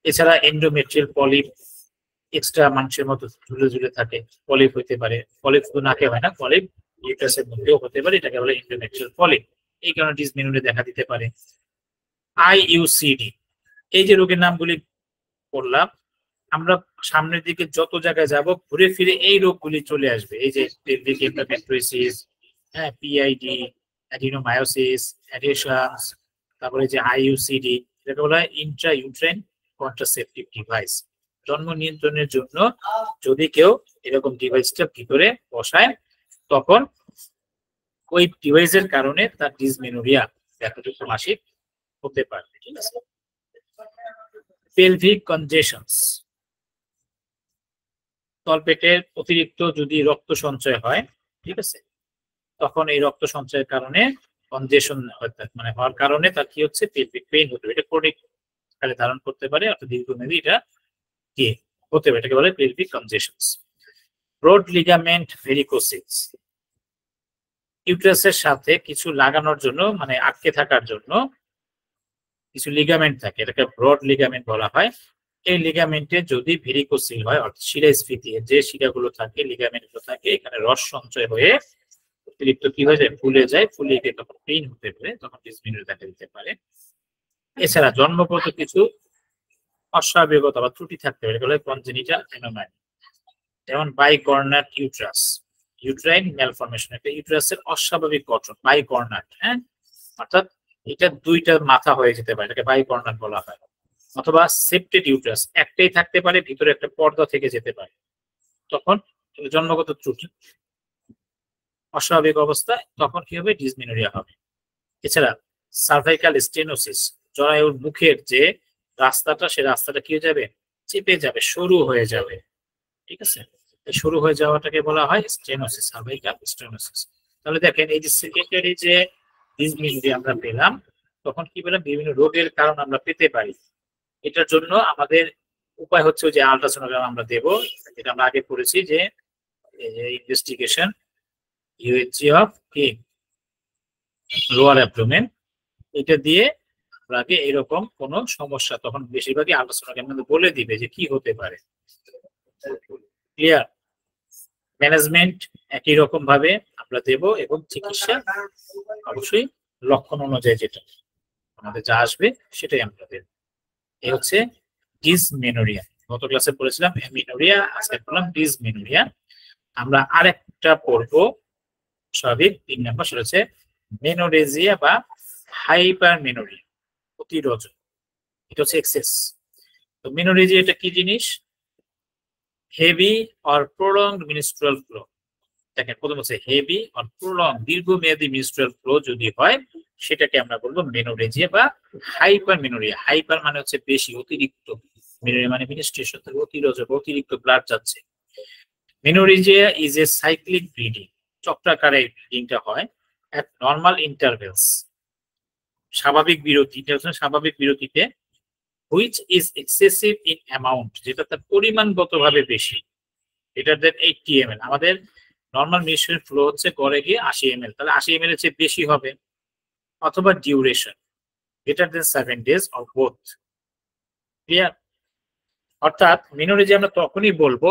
এছাড়া এন্ডোমেট্রিয়াল পলিপ, এক্সট্রা মাংসের মতো ঝুলে ঝুলে থাকে, পলিপ হইতে পারে। পলিপ শুধু নাকে হয় না, পলিপ ইউট্রাসের মধ্যেও হতে পারে, এটাকে বলে এন্ডোমেট্রিয়াল পলিপ। এই কারণে ডিসমেনোরিয়া দেখা দিতে পারে। আইইউসিডি, এই যে রোগের নামগুলি পড়লাম, আমরা সামনের দিকে যত জায়গায় যাব ঘুরে ফিরে এই রোগগুলি চলে আসবে। এই যে পেলভিক এন্ডোমেট্রিওসিস, হ্যাঁ, পিআইডি, অ্যাডিনোমায়োসিস, অ্যাডেশনস, তারপরে যে আইইউসিডি, এটাকে বলা হয় ইন্ট্রা ইউট্রাইন কন্ট্রাসেপটিভ ডিভাইস। জন্ম নিয়ন্ত্রণের জন্য যদি কেউ এরকম ডিভাইসটা ভিতরে বসায়, তখন ওই ডিভাইসের কারণে তার ডিসমেনোরিয়া, ব্যথাযুক্ত মাসিক হতে পারে। ঠিক আছে। পেলভিক কনজেশনস, তলপেটের অতিরিক্ত যদি রক্ত সঞ্চয় হয়, ঠিক আছে, তখন এই রক্ত সঞ্চয়ের কারণে কনজেশন মানে হওয়ার কারণে তার কি হচ্ছে, পেলভিক পেইন হতে পারে। এটা ক্রনিক আকারে ধারণ করতে পারে, অর্থাৎ দীর্ঘমেয়াদী এটা কি হতে পারে, এটাকে বলে পেলভিক কনজেশনস। ব্রড লিগামেন্ট ভেরিকোসিস, ইউট্রাসের সাথে কিছু লাগানোর জন্য মানে আটকে থাকার জন্য কিছু লিগামেন্ট থাকে, এটাকে ব্রড লিগামেন্ট বলা হয়। এই লিগামেন্টে যদি ভেরিকোসিল হয়, অর্থাৎ শিরাস্ফীতি, যে শিরাগুলো থাকে, লিগামেন্ট গুলো থাকে, এখানে রস সঞ্চয় হয়ে অতিরিক্ত কি হয়ে যায়, ফুলে যায়, ফুলে গিয়ে তখন পেইন হতে পারে, তখন ডিসমেনোরিয়া দেখা দিতে পারে। এছাড়া জন্মগত কিছু অস্বাভাবিকতা বা ত্রুটি থাকতে পারে, এগুলো কনজেনিটাল অ্যানোমালি। যেমন বাইকর্নাট ইউট্রাস, ইউট্রাইন ম্যালফরমেশন, একটা ইউট্রাসের অস্বাভাবিক গঠন, বাইকর্নাট, হ্যাঁ, অর্থাৎ এটা দুইটা মাথা হয়ে যেতে পারে, এটাকে বাইকর্নাট বলা হয়। অথবা সেপ্টেড ইউট্রাস, একটাই থাকতে পারে, ভিতরে একটা পর্দা থেকে যেতে পারে, তখন জন্মগত ত্রুটি, অস্বাভাবিক অবস্থায়, তখন কি হবে, ডিসমেনোরিয়া হবে। এছাড়া সার্ভাইকাল স্টেনোসিস, জরায়ুর মুখের যে রাস্তাটা, সে রাস্তাটা কি হয়ে যাবে, চেপে যাবে, সরু হয়ে যাবে, ঠিক আছে, এই শুরু হয়ে যাওয়াটাকে বলা হয় স্টেনোসিস, সার্ভাইকাল স্টেনোসিস। তাহলে দেখেন এই যে সেকেন্ডারি যে ডিসমেনোরিয়া আমরা পেলাম, তখন কি পেলাম, বিভিন্ন রোগের কারণ আমরা পেতে পারি। এটার জন্য আমাদের উপায় হচ্ছে যে আলট্রাসোনোগ্রাম আমরা দেব, যেটা আমরা আগে করেছি, যে ইনভেস্টিগেশন ইউএইচজি অফ কি লোয়ার অ্যাবডোমেন, এটা দিয়ে আপনাকে এরকম কোন সমস্যা, তখন বেশিরভাগই আলট্রাসোনোগ্রাম বলে দিবে যে কি হতে পারে। ক্লিয়ার? ম্যানেজমেন্ট একই রকম ভাবে আমরা দেব, এবং চিকিৎসা অবশ্যই লক্ষণ অনুযায়ী যেটা আমাদের যা আসবে সেটাই আমরা দেব। এই হচ্ছে ডিসমেনোরিয়া। গত ক্লাসে পড়েছিলাম অ্যামিনোরিয়া, আজকে পড়লাম ডিসমেনোরিয়া। আমরা আরেকটা পড়বো স্বাভাবিক 3 নম্বর, সেটা হচ্ছে মেনোরেজিয়া বা হাইপারমেনোরিয়া, অতিরঞ্জন, এটা হচ্ছে এক্সেস। তো মেনোরেজিয়া এটা কি জিনিস, heavy or prolonged menstrual flow. দেখেন প্রথম হচ্ছে হেভি অর প্রলং, দীর্ঘমেয়াদী মিনস্ট্রুয়াল ফ্লো যদি হয়, সেটাকে আমরা বলবো মেনোরেজিয়া বা হাইপারমেনোরিয়া। হাইপার মানে হচ্ছে বেশি, অতিরিক্ত, মেনোরিয়া মানে মিনিস্ট্রেশন থেকে অতিরঞ্জন, অতিরিক্ত ব্লাড যাচ্ছে। Menorrhagia is a cyclic bleeding, চক্রাকারে ব্লিডিংটা হয় এট নরমাল ইন্টারভেলস, স্বাভাবিক বিরতি, স্বাভাবিক বিরতিতে, which is excessive in amount, যেটা তার পরিমাণগতভাবে বেশি, এটা দেন 80 ml। আমাদের নর্মাল মিনিস্ট্রিয়াল ফ্লো হচ্ছে গড়ে গিয়ে 80 ml, তাহলে 80 ml এর চেয়ে বেশি হবে। অথবা duration greater than 7 days or both. Clear? অর্থাৎ মেনোরেজিয়া আমরা তখনই বলবো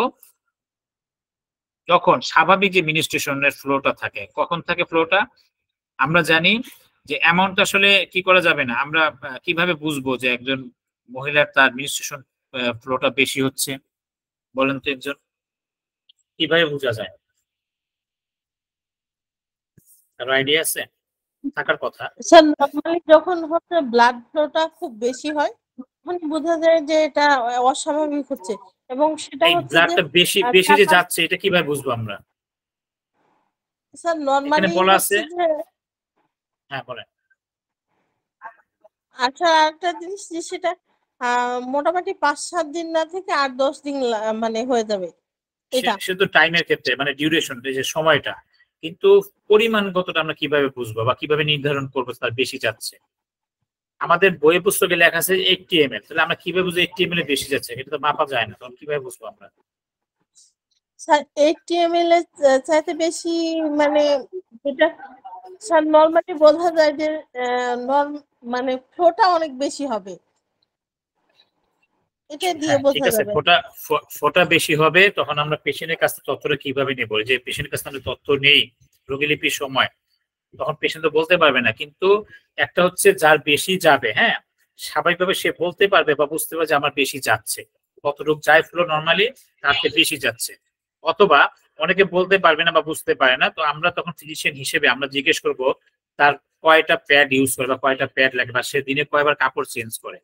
যখন স্বাভাবিক যে মিনিস্ট্রেশনের ফ্লোটা থাকে। কখন থাকে ফ্লোটা? আমরা জানি যে অ্যামাউন্ট আসলে কি করা যাবে না, আমরা কিভাবে বুঝবো যে একজন মহিলার তার মিনিস্ট্রেশন ফ্লোটা বেশি হচ্ছে, বলেন তো একজন, কিভাবে বোঝা যায়? কারো আইডিয়া আছে? থাকার কথা। স্যার নরমালি যখন হচ্ছে ব্লাড ফ্লোটা খুব বেশি হয়, তখন বোঝা যায় যে এটা অস্বাভাবিক হচ্ছে, এবং সেটা এই হচ্ছে যে ব্লাডটা বেশি বেশি যে যাচ্ছে, এটা কিভাবে বুঝবো আমরা? স্যার এখানে নরমালি বলা আছে, হচ্ছে যে, হ্যাঁ বলেন। আচ্ছা একটা জিনিস যে সেটা মোটামুটি 5-7 দিন না থেকে 8-10 দিন মানে হয়ে যাবে এটা। সে তো টাইমের ক্ষেত্রে মানে ডিউরেশন, যে সময়টা, কিন্তু পরিমাণগতটা আমরা কিভাবে বুঝবো বা কিভাবে নির্ধারণ করবো তার বেশি যাচ্ছে? আমাদের বইয়ে পুস্তকে লেখা আছে 80 ml, তাহলে আমরা কিভাবে বুঝবো 80 ml বেশি যাচ্ছে? এটা তো মাপা যায় না, তখন কিভাবে বুঝবো আমরা? স্যার 80 ml এর চাইতে বেশি, মানে এটা স্যার নরমালি বোঝা যায় যে মানে ফ্লোটা অনেক বেশি হবে, এটা দিয়ে হ্যাঁ ঠিক বোঝা আছে, যাবে। ফোটা বেশি হবে, তখন আমরা পেশেন্টের কাছ থেকে তথ্যটা কিভাবে নেবো? যে পেশেন্টের কাছ থেকে তথ্য নেই রোগীলিপির সময়, তখন পেশেন্ট তো বলতে পারবে না। কিন্তু একটা হচ্ছে যার বেশি যাবে, হ্যাঁ, স্বাভাবিকভাবে সে বলতে পারবে বা বুঝতে পারবে যে আমার বেশি যাচ্ছে, কতটুকু যায় ফ্লো নর্মালি তার থেকে বেশি যাচ্ছে। অথবা অনেকে বলতে পারবে না বা বুঝতে পারে না, তো আমরা তখন ফিজিশিয়ান হিসেবে আমরা জিজ্ঞেস করব তার কয়টা প্যাড ইউজ করে বা কয়টা প্যাড লাগে, বা সে দিনে কয়বার কাপড় চেঞ্জ করে।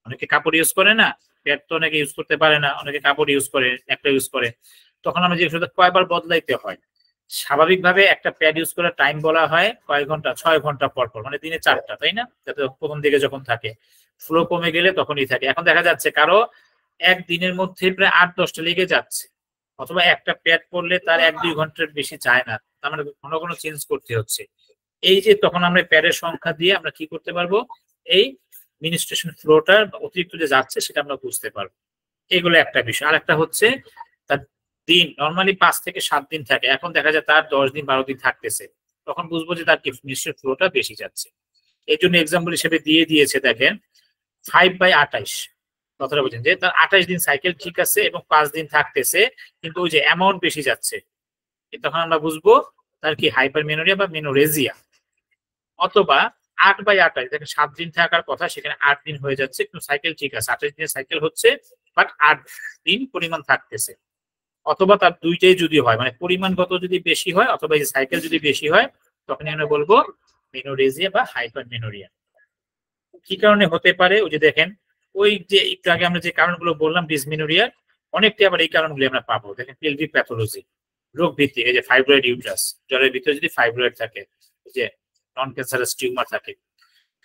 অনেকে কাপড় ইউজ করে না, প্যাড তো অনেকে ইউজ করতে পারে না, অনেকে কাপড় ইউজ করে, একটা ইউজ করে, তখন আমরা জিজ্ঞেস করি কয়বার বদলাইতে হয়। স্বাভাবিকভাবে একটা প্যাড ইউজ করার টাইম বলা হয় কয় ঘন্টা, 6 ঘন্টা পর পর, মানে দিনে 4টা, তাই না? যাতে প্রথম দিকে যখন থাকে, ফ্লো কমে গেলে তখনই থাকে। এখন দেখা যাচ্ছে কারো একদিনের মধ্যে প্রায় 8-10টা লেগে যাচ্ছে, অথবা একটা প্যাড পরলে তার 1-2 ঘন্টার বেশি যায় না, তার মানে ঘন ঘন চেঞ্জ করতে হচ্ছে। এই যে তখন আমরা প্যাডের সংখ্যা দিয়ে আমরা কি করতে পারবো, এই মিনিস্ট্রেশন ফ্লোটা অতিরিক্ত যে যাচ্ছে সেটা আমরা বুঝতে পারবো। এগুলো একটা বিষয়। আর একটা হচ্ছে তার দিন নর্মালি 5 থেকে 7 দিন থাকে, এখন দেখা যায় তার 10 দিন 12 দিন থাকতেছে, তখন বুঝবো যে তার মিনিস্ট্রেশন ফ্লোটা বেশি যাচ্ছে। এই জন্য এক্সাম্পল হিসেবে দিয়ে দিয়েছে, দেখেন 5/28, কথাটা বুঝেন যে তার 28 দিন সাইকেল ঠিক আছে এবং 5 দিন থাকতেছে, কিন্তু ওই যে অ্যামাউন্ট বেশি যাচ্ছে, তখন আমরা বুঝবো তার কি হাইপারমেনোরিয়া বা মেনোরেজিয়া। অথবা 8/28 দেখেন 7 দিন থাকার কথা, সেখানে 8 দিন হয়ে যাচ্ছে, কিন্তু সাইকেল ঠিক আছে, 28 দিনের সাইকেল হচ্ছে, বাট 8 দিন পরিমাণ থাকতেছে। অথবা তার দুইটাই যদি হয়, মানে পরিমাণগত যদি বেশি হয় অথবা এই সাইকেল যদি বেশি হয়, তখন আমরা বলবো মেনোরেজিয়া বা হাইপারমেনোরিয়া। কি কারণে হতে পারে? ওই যে দেখেন, ওই যে একটু আগে আমরা যে কারণগুলো বললাম ডিসমেনোরিয়ার, অনেকটা আবার এই কারণগুলো আমরা পাবো। দেখেন পেলভিক প্যাথোলজি, রোগ ভিত্তিক, এই যে ফাইব্রয়েড ইউট্রাস, জ্বরের ভিতরে যদি ফাইব্রয়েড থাকে, যে নন ক্যান্সারাস টিউমার থাকে।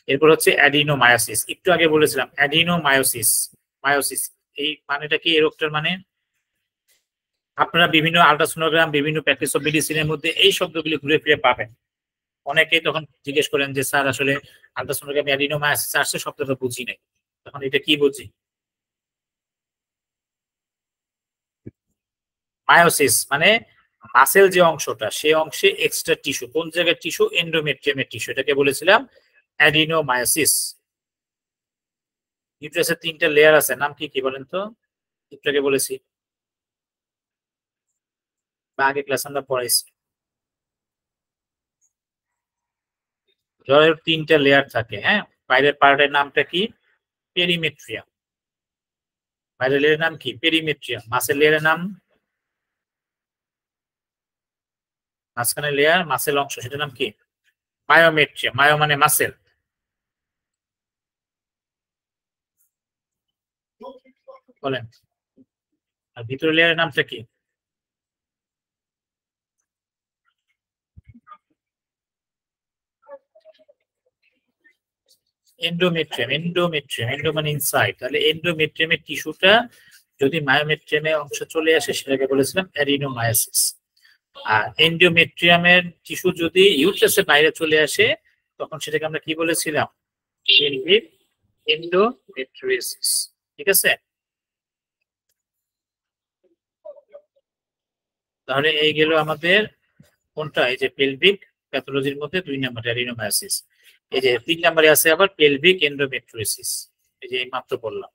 এরপর হচ্ছে অ্যাডিনোমায়োসিস, একটু আগে বলেছিলাম অ্যাডিনোমায়োসিস। মায়োসিস এই মানেটা কি? এই রোগটার মানে আপনারা বিভিন্ন আল্ট্রাসোনোগ্রাম, বিভিন্ন প্র্যাকটিস অফ মেডিসিনের মধ্যে এই শব্দগুলি ঘুরে ফিরে পাবেন। অনেকেই তখন জিজ্ঞেস করেন যে স্যার আসলে আল্ট্রাসোনোগ্রামে অ্যাডিনোমায়োসিস আসছে, শব্দটা বুঝি নাই, তখন এটা কি বুঝি? মায়োসিস মানে মাসেল যে অংশটা, সেই অংশে এক্সট্রা টিস্যু, কোন জায়গায় টিস্যু? এন্ডোমেট্রিয়ামের টিস্যু, এটাকে বলেছিলাম অ্যাডিনোমায়োসিস। ইউট্রাসের 3টা লেয়ার আছে, নাম কি কি বলেন তো? একটু আগে বলেছি বা আগে ক্লাস আমরা পড়াইছি। জ্বরের 3টা লেয়ার থাকে, হ্যাঁ। বাইরের পার্টের নামটা কি? পেরিমেট্রিয়াম। বাইরের লেয়ারের নাম কি? পেরিমেট্রিয়াম। মাসেল লেয়ারের নাম, মাঝখানে লেয়ার মাসেল অংশ, সেটার নাম কি? মায়োমেট্রিয়াম। মায়ো মানে মাসেল। বলেন। আর ভিতরের লেয়ারের নামটা কি? এন্ডোমেট্রিয়াম। এন্ডোমেট্রিয়াম, এন্ডো মানে ইনসাইড, তাহলে এন্ডোমেট্রিয়ামের টিস্যুটা যদি মায়োমেট্রিয়ামের অংশ চলে আসে, সেটাকে বলেছিলাম অ্যাডিনোমায়োসিস। আর এন্ডোমেট্রিয়ামের টিস্যু যদি ইউট্রাসের বাইরে চলে আসে, তখন সেটাকে আমরা কি বলেছিলাম? Pelvic endometriosis. ঠিক আছে? তাহলে এই গেল আমাদের কোনটা? এই যে পেলভিক প্যাথোলজির মধ্যে 2 নাম্বার অ্যাডিনোমায়োসিস। এই যে 3 নাম্বারে আছে আবার পেলভিক এন্ডোমেট্রিওসিস, এই যে এই মাত্র বললাম।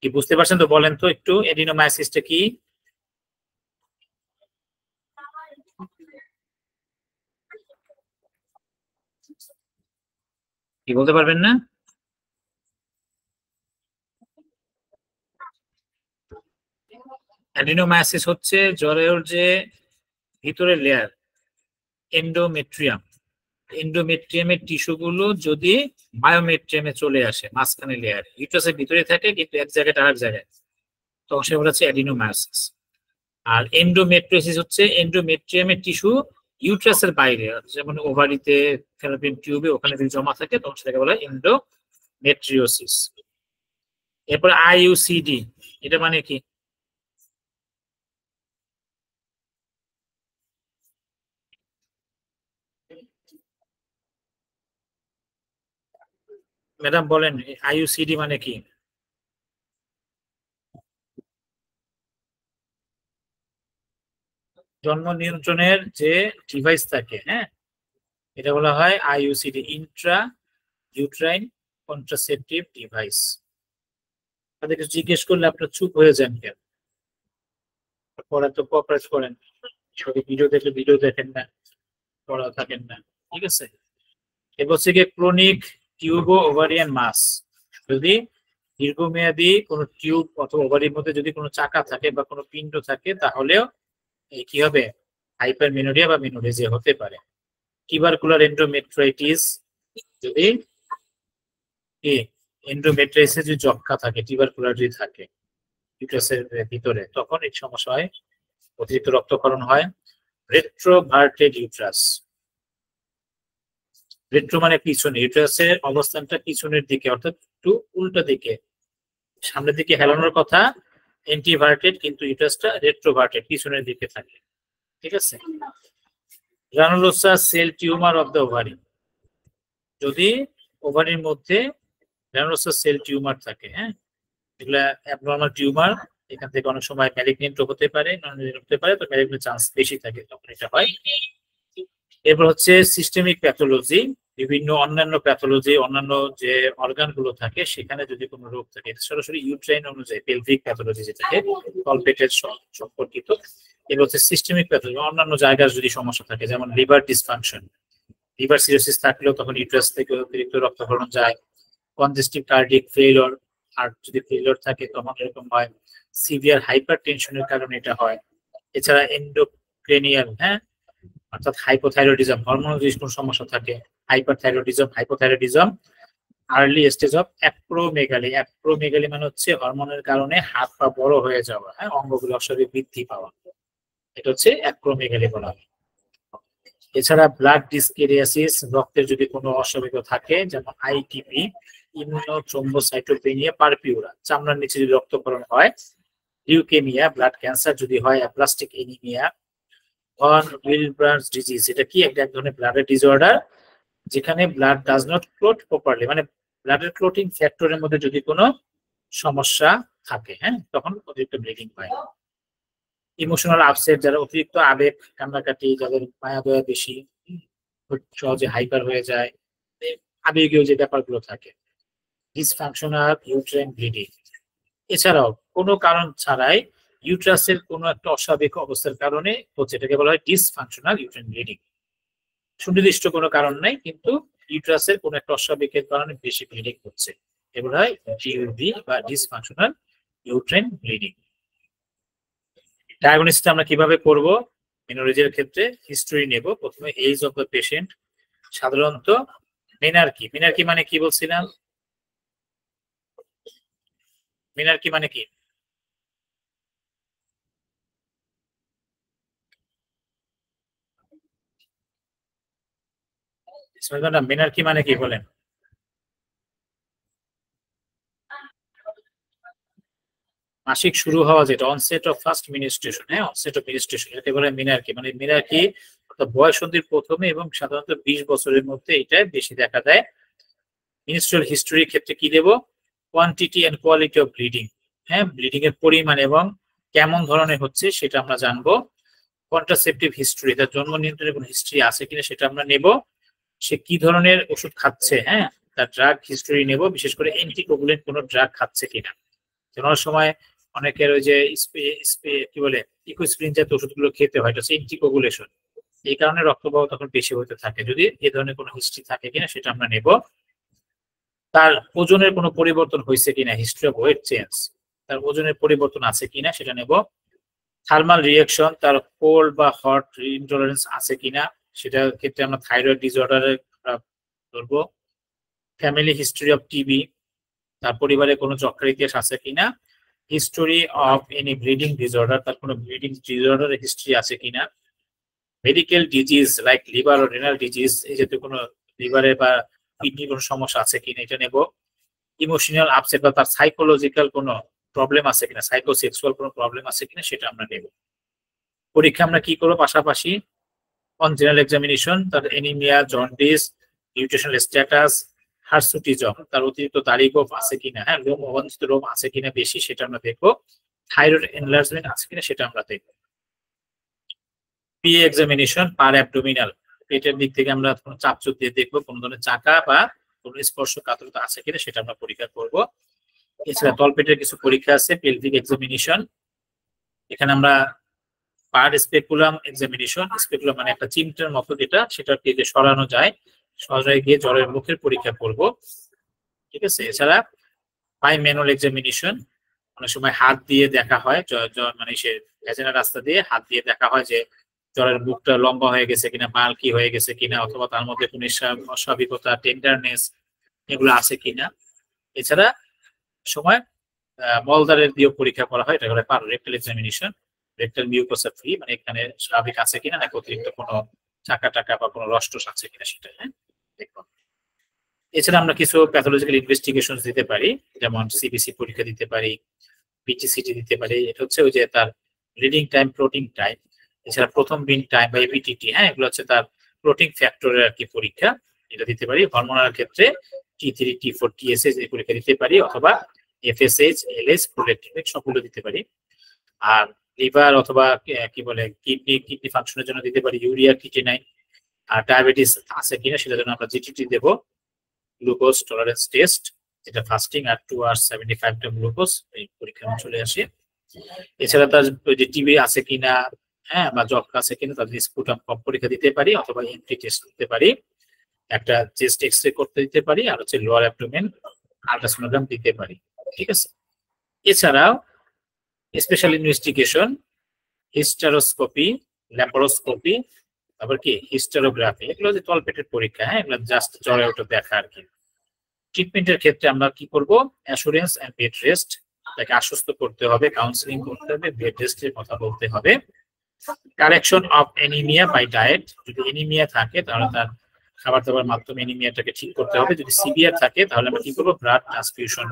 কি বুঝতে পারছেন তো? বলেন তো একটু এডিনোমায়োসিসটা কি? কি বলতে পারবেন না? অ্যাডিনোমায়োসিস হচ্ছে জ্বরের যে ভিতরের লেয়ার এন্ডোমেট্রিয়াম, এন্ডোমেট্রিয়ামের টিস্যুগুলো যদি বায়োমেট্রিয়ামে চলে আসে, মাঝখানে লেয়ার ইউট্রাসের ভিতরে থাকে কিন্তু এক জায়গায় আর এক জায়গায়, তখন সেগুলো হচ্ছে অ্যাডিনোমায়োসিস। আর এন্ডোমেট্রিওসিস হচ্ছে এন্ডোমেট্রিয়ামের টিস্যু ইউট্রাসের বাইরে, যেমন ওভারিতে, ফ্যালোপিয়ান টিউবে, ওখানে যদি জমা থাকে তখন সেটাকে বলা হয় এন্ডোমেট্রিওসিস। এরপর আইইউসিডি, এটা মানে কি? ম্যাডাম বলেন, আইইউসিডি মানে কি? জন্ম নিয়ন্ত্রণের যে ডিভাইস থাকে, হ্যাঁ, এটা বলা হয় IUCD, Intra uterine contraceptive device. তাদেরকে জিজ্ঞেস করলে আপনার চুপ হয়ে যান কেন? পড়া তো কোঅপারেট করেন, সবই ভিডিও দেখলে ভিডিও দেখেন না, পড়া থাকেন না। ঠিক আছে? এবার হচ্ছে গিয়ে ক্রনিক টিউবো ওভারিয়ান মাস, যদি দীর্ঘমেয়াদী কোনো টিউব অথবা ওভারির মধ্যে যদি কোনো চাকা থাকে বা কোনো পিণ্ড থাকে, তাহলেও কি হবে? হাইপারমেনোরিয়া বা মেনোরেজিয়া হতে পারে। টিউবারকুলার এন্ডোমেট্রাইটিস, যদি এন্ডোমেট্রাইটিসে যদি যক্ষ্মা থাকে, টিউবারকুলার যদি থাকে ইউট্রাসের ভিতরে, তখন এই সমস্যা হয়, অতিরিক্ত রক্তক্ষরণ হয়। রেট্রোভার্টেড ইউট্রাস, রেট্রো মানে পিছনে, ইউট্রাসের অবস্থানটা পিছনের দিকে, অর্থাৎ একটু উল্টো দিকে, সামনের দিকে হেলানোর কথা এন্টিভার্টেড, কিন্তু ইউট্রাসটা রেট্রোভার্টেড, পিছনের দিকে থাকে। ঠিক আছে? Granulosa cell tumour of the ovary, যদি ওভারির মধ্যে গ্রানুলোসা সেল টিউমার থাকে, হ্যাঁ, এগুলা অ্যাবনর্মাল টিউমার, এখান থেকে অনেক সময় ম্যালিগনেন্ট হতে পারে, নন হতে পারে, তো ম্যালিগনেন্ট চান্স বেশি থাকে, তখন এটা হয়। এরপর হচ্ছে সিস্টেমিক প্যাথোলজি, বিভিন্ন অন্যান্য প্যাথোলজি, অন্যান্য যে অর্গান গুলো থাকে সেখানে যদি কোনো রোগ থাকে, সরাসরি ইউট্রাইন অনুযায়ী পেলভিক প্যাথোলজি যেটাকে তলপেটের সম্পর্কিত। এবার হচ্ছে সিস্টেমিক প্যাথোলজি, অন্যান্য জায়গার যদি সমস্যা থাকে, যেমন লিভার ডিসফাংশন, লিভার সিরোসিস থাকলেও তখন ইউট্রাস থেকে অতিরিক্ত রক্তক্ষরণ যায়। কনজেস্টিভ কার্ডিয়াক ফেইলিওর, আর যদি ফেইলিওর থাকে তখন এরকম হয়। সিভিয়ার হাইপার টেনশনের কারণে এটা হয়। এছাড়া এন্ডোক্রেনিয়াল, অর্থাৎ হাইপোথাইরয়েডিজম, হরমোনাল যদি কোনো সমস্যা থাকে, hypothyroidism, early stage of acromegaly. Acromegaly মানে হচ্ছে হরমোনের কারণে হাত পা বড় হয়ে যাওয়া, অঙ্গগুলো অস্বাভাবিক বৃদ্ধি পাওয়া, এটা হচ্ছে অ্যাক্রোমেগালি বলা হয়। এছাড়া ব্লাড ডিসকেরিয়াসিস, রক্তের যদি কোনো অস্বাভাবিকতা থাকে, যেমন আইটিপি, ইমিউনোথ্রম্বোসাইটোপেনিয়া পারপিউরা, চামড়ার নিচে যদি রক্তক্ষরণ হয়, লিউকেমিয়া, ব্লাড ক্যান্সার যদি হয়, aplastic anaemia, von Willebrand's disease, এটা কি এক ধরনের ব্লাডের ডিসঅর্ডার যেখানে blood does not clot properly, মানে ব্লাডের ক্লটিং ফ্যাক্টরের মধ্যে যদি কোনো সমস্যা থাকে, তখন অতিরিক্ত ব্লিডিং হয়। ইমোশনাল আপসেট, যারা অতিরিক্ত আবেগ কান্নাকাটি, যাদের মায়া দয়া বেশি, সহজে হাইপার হয়ে যায়, আবেগীয় যে ব্যাপারগুলো থাকে। ডিসফাংশনাল ইউট্রাইন ব্লিডিং, এছাড়াও কোনো কারণ ছাড়াই ইউট্রাসের কোনো একটা অস্বাভাবিক অবস্থার কারণে হচ্ছে, এটাকে বলা হয় ডিসফাংশনাল ইউট্রাইন ব্লিডিং। সুনির্দিষ্ট কোনো কারণ নাই, কিন্তু ইউট্রাসের কোনো একটা অস্বাভাবিকের কারণে বেশি ব্লিডিং হচ্ছে, এগুলো হয় ডিইউবি বা ডিসফাংশনাল ইউট্রাইন ব্লিডিং। ডায়াগনোসিস আমরা কিভাবে করব? মেনোরেজিয়ার ক্ষেত্রে হিস্টরি নেব। প্রথমে এজ অফ দ্য পেশেন্ট, সাধারণত মেনার্কি। মেনার্কি মানে কি বলছিলাম? মেনার্কি মানে কি? মেনার্কি মানে কি বলেন? মাসিক শুরু হওয়া, যেটা onset of first ministration, onset of ministration, এটাকে বলে মিনার্কি। মানে মিনার্কি অর্থাৎ বয়ঃসন্ধির প্রথমে এবং সাধারণত 20 বছরের মধ্যে এটা বেশি দেখা দেয়। মিনিস্ট্রিয়াল হিস্টরির ক্ষেত্রে কি দেব? Quantity and quality of bleeding, bleeding এর পরিমাণ এবং কেমন ধরনের হচ্ছে সেটা আমরা জানবো। কন্ট্রাসেপটিভ হিস্টরি, তার জন্ম নিয়ন্ত্রণের কোনো হিস্টরি আছে কিনা সেটা আমরা নেব। সে কি ধরনের ওষুধ খাচ্ছে, তার ড্রাগ হিস্টরি নেব, বিশেষ করে অ্যান্টিকোগুলেন্ট কোনো ড্রাগ খাচ্ছে কিনা। অনেক সময় অনেকের ওই যে কি বলে ইকোস্প্রিন জাতীয় ওষুধগুলো খেতে হয়, এটা হচ্ছে অ্যান্টিকোগুলেশন, এই কারণে রক্তপ্রবাহ তখন বেশি হতে থাকে। যদি এই ধরনের কোনো হিস্ট্রি থাকে কিনা সেটা আমরা নেব। তার ওজনের কোনো পরিবর্তন হয়েছে কিনা, হিস্ট্রি অফ ওয়েট চেঞ্জ, তার ওজনের পরিবর্তন আছে কিনা সেটা নেব। থার্মাল রিয়াকশন, তার কোল্ড বা হট ইনটলারেন্স আছে কিনা, সেটার ক্ষেত্রে আমরা থাইরয়েড ডিসঅর্ডারে ধরবো। ফ্যামিলি হিস্ট্রি অফ টিবি, তার পরিবারে কোনো যক্ষার ইতিহাস আছে কিনা। History of any bleeding disorder, তার কোনো ব্লিডিং ডিসঅর্ডারের হিস্ট্রি আছে কিনা। মেডিকেল ডিজিজ লাইক লিভার ও রেনাল ডিজিজ, এই জাতীয় কোনো লিভারে বা কিডনি কোনো সমস্যা আছে কিনা এটা নেব। ইমোশনাল আপসেট বা তার সাইকোলজিক্যাল কোনো প্রবলেম আছে কিনা, সাইকোসেক্সুয়াল কোনো প্রবলেম আছে কিনা সেটা আমরা নেব। পরীক্ষা আমরা কি করবো? পাশাপাশি অন জেনারেল এক্সামিনেশন, তার anaemia, jaundice, nutritional status, hirsutism, তার অতিরিক্ত দাড়ি গোঁফ আছে কিনা, লোম অবাঞ্ছিত রোম আছে কিনা বেশি সেটা আমরা দেখবো। থাইরয়েড এনলার্জমেন্ট আছে কিনা সেটা আমরা দেখবো। পিএ এক্সামিনেশন, পার অ্যাবডোমিনাল, পেটের দিক থেকে আমরা চাপচুপ দিয়ে দেখবো কোন ধরনের চাকা বা কোন স্পর্শকাতরতা আছে কিনা সেটা আমরা পরীক্ষা করব। এছাড়া তলপেটের কিছু পরীক্ষা আছে, পেলভিক এক্সামিনেশন, এখানে আমরা পার স্পেকুলাম এক্সামিনেশন, স্পেকুলাম মানে একটা চিমটার মতো যেটা, সেটাকে যে সরানো যায়, সরাই গিয়ে জ্বরের মুখের পরীক্ষা করব, ঠিক আছে। এছাড়া পাই ম্যানুয়াল এক্সামিনেশন, অনেক সময় হাত দিয়ে দেখা হয়, মানে সে ভ্যাজিনাল রাস্তা দিয়ে হাত দিয়ে দেখা হয় যে জ্বরের মুখটা লম্বা হয়ে গেছে কিনা, বাল্কি হয়ে গেছে কিনা, অথবা তার মধ্যে কোনো অস্বাভাবিকতা, টেন্ডারনেস এগুলো আছে কিনা। এছাড়া সময় মলদারের দিয়ে পরীক্ষা করা হয়, এটা করে per rectal examination, rectal mucosa free, মানে এখানে স্বাভাবিক আছে কিনা নাকি অতিরিক্ত কোনো চাকা টাকা বা কোনো রস আছে কিনা সেটা দেখুন। এছাড়া আমরা কিছু প্যাথোলজিক্যাল ইনভেস্টিগেশন দিতে পারি, যেমন সিবিসি পরীক্ষা দিতে পারি, পিটিসিটি দিতে পারি, এটা হচ্ছে ওই যে তার ব্লিডিং টাইম, প্লটিং টাইম। এছাড়া প্রথম বিন টাইম বা এপিটিটি, এগুলো হচ্ছে তার প্লটিং ফ্যাক্টরের আর কি পরীক্ষা, এটা দিতে পারি। হরমোনাল ক্ষেত্রে T3, T4, TSH এই পরীক্ষা দিতে পারি, অথবা FSH, LH, প্রোল্যাকটিন সবগুলো দিতে পারি। আর লিভার অথবা কি বলে কিডনি ফাংশনের জন্য দিতে পারি ইউরিয়া, ক্রিয়েটিনাইন। আর ডায়াবেটিস আছে কিনা সেটার জন্য আমরা জিটিটি দেব, গ্লুকোজ টলারেন্স টেস্ট, যেটা ফাস্টিং আর 2 hours 75 গ্রাম গ্লুকোজ, এই পরীক্ষা চলে আসে। এছাড়া তার যে টিবি আছে কিনা, বা যক্ষা আছে কিনা, তাদের স্পুটাম পরীক্ষা দিতে পারি, অথবা এন্টি টেস্ট দিতে পারি। একটা চেস্ট এক্সরে করতে দিতে পারি, আর হচ্ছে লোয়ার অ্যাবডোমেন আল্ট্রাসোনোগ্রাম দিতে পারি। ঠিক আছে, এছাড়াও স্পেশাল ইনভেস্টিগেশন, হিস্টেরোস্কোপি, ল্যাপারোস্কোপি, তারপর কি হিস্টেরোগ্রাফি, এগুলো হচ্ছে তলপেটের পরীক্ষা। হ্যাঁ, এগুলো জাস্ট জ্বরে ওটা দেখা আর কি। ট্রিটমেন্টের ক্ষেত্রে আমরা কি করব, অ্যাসুরেন্স এন্ড বেড রেস্ট, তাকে আশ্বস্ত করতে হবে, কাউন্সিলিং করতে হবে, বেড রেস্টের কথা বলতে হবে। Correction of anaemia by diet, যদি এনিমিয়া থাকে তাহলে তার খাবার দাবার মাধ্যমে এনিমিয়াটাকে ঠিক করতে হবে। যদি সিভিয়ার থাকে তাহলে আমরা কি করবো, ব্লাড ট্রান্সফিউশন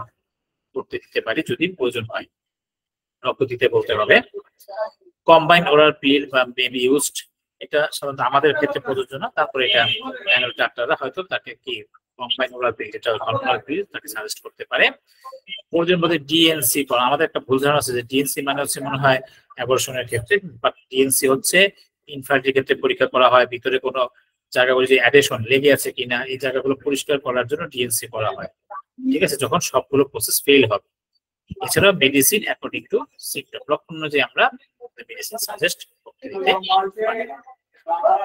করতে দিতে পারি যদি প্রয়োজন হয়, রক্ত দিতে বলতে হবে। কম্বাইন্ড ওরাল পিল বা বেবি ইউজড, এটা সাধারণত আমাদের ক্ষেত্রে প্রযোজ্য না, তারপরে এটা ম্যানুয়াল ডাক্তাররা হয়তো তাকে কি কম্বাইন্ড ওরাল পিল, যেটা হরমোনাল পিল, তাকে সাজেস্ট করতে পারে। প্রয়োজন বোধে ডিএনসি করা, আমাদের একটা ভুল ধারণা আছে যে ডিএনসি মানে হচ্ছে মনে হয় অ্যাবর্শনের ক্ষেত্রে, বাট ডিএনসি হচ্ছে ইনফার্টিলিটির ক্ষেত্রে পরীক্ষা করা হয়, ভিতরে কোনো জায়গাগুলো যে অ্যাডেশন লেগে আছে কিনা এই জায়গাগুলো পরিষ্কার করার জন্য ডিএনসি করা হয়। ঠিক আছে, যখন সবগুলো প্রসেস ফেল হবে। এছাড়া মেডিসিন অ্যাকর্ডিং টু সিমটম, লক্ষণ অনুযায়ী আমরা মেডিসিন সাজেস্ট করতে দিতে পারি।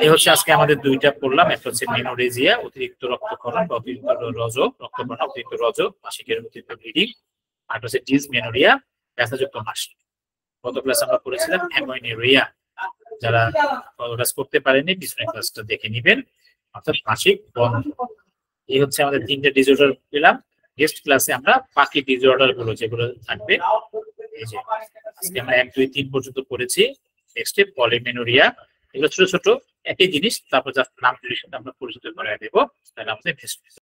এই হচ্ছে আজকে আমাদের দুইটা পড়লাম, একটা হচ্ছে মেনোরেজিয়া, অতিরিক্ত রক্তক্ষরণ বা অতিরিক্ত রক্তক্ষরণ, অতিরিক্ত মাসিকের অতিরিক্ত ব্লিডিং, আর হচ্ছে ডিসমেনোরিয়া, ব্যথাযুক্ত মাসিক। গত ক্লাস আমরা পড়েছিলাম অ্যামেনোরিয়া, যারা ক্লাস করতে পারেনি পিছনের ক্লাসটা দেখে নিবেন, অর্থাৎ মাসিক বন্ধ। এই হচ্ছে আমাদের তিনটা ডিসঅর্ডার পেলাম। নেক্সট ক্লাসে আমরা বাকি ডিসঅর্ডার গুলো যেগুলো থাকবে, এই যে আজকে আমরা 1, 2, 3 পর্যন্ত পড়েছি, নেক্সটে পলিমেনোরিয়া, এগুলো ছোট ছোট একই জিনিস, তারপর জাস্ট নাম আমরা পরিচিত করে দেবো, তাহলে আমাদের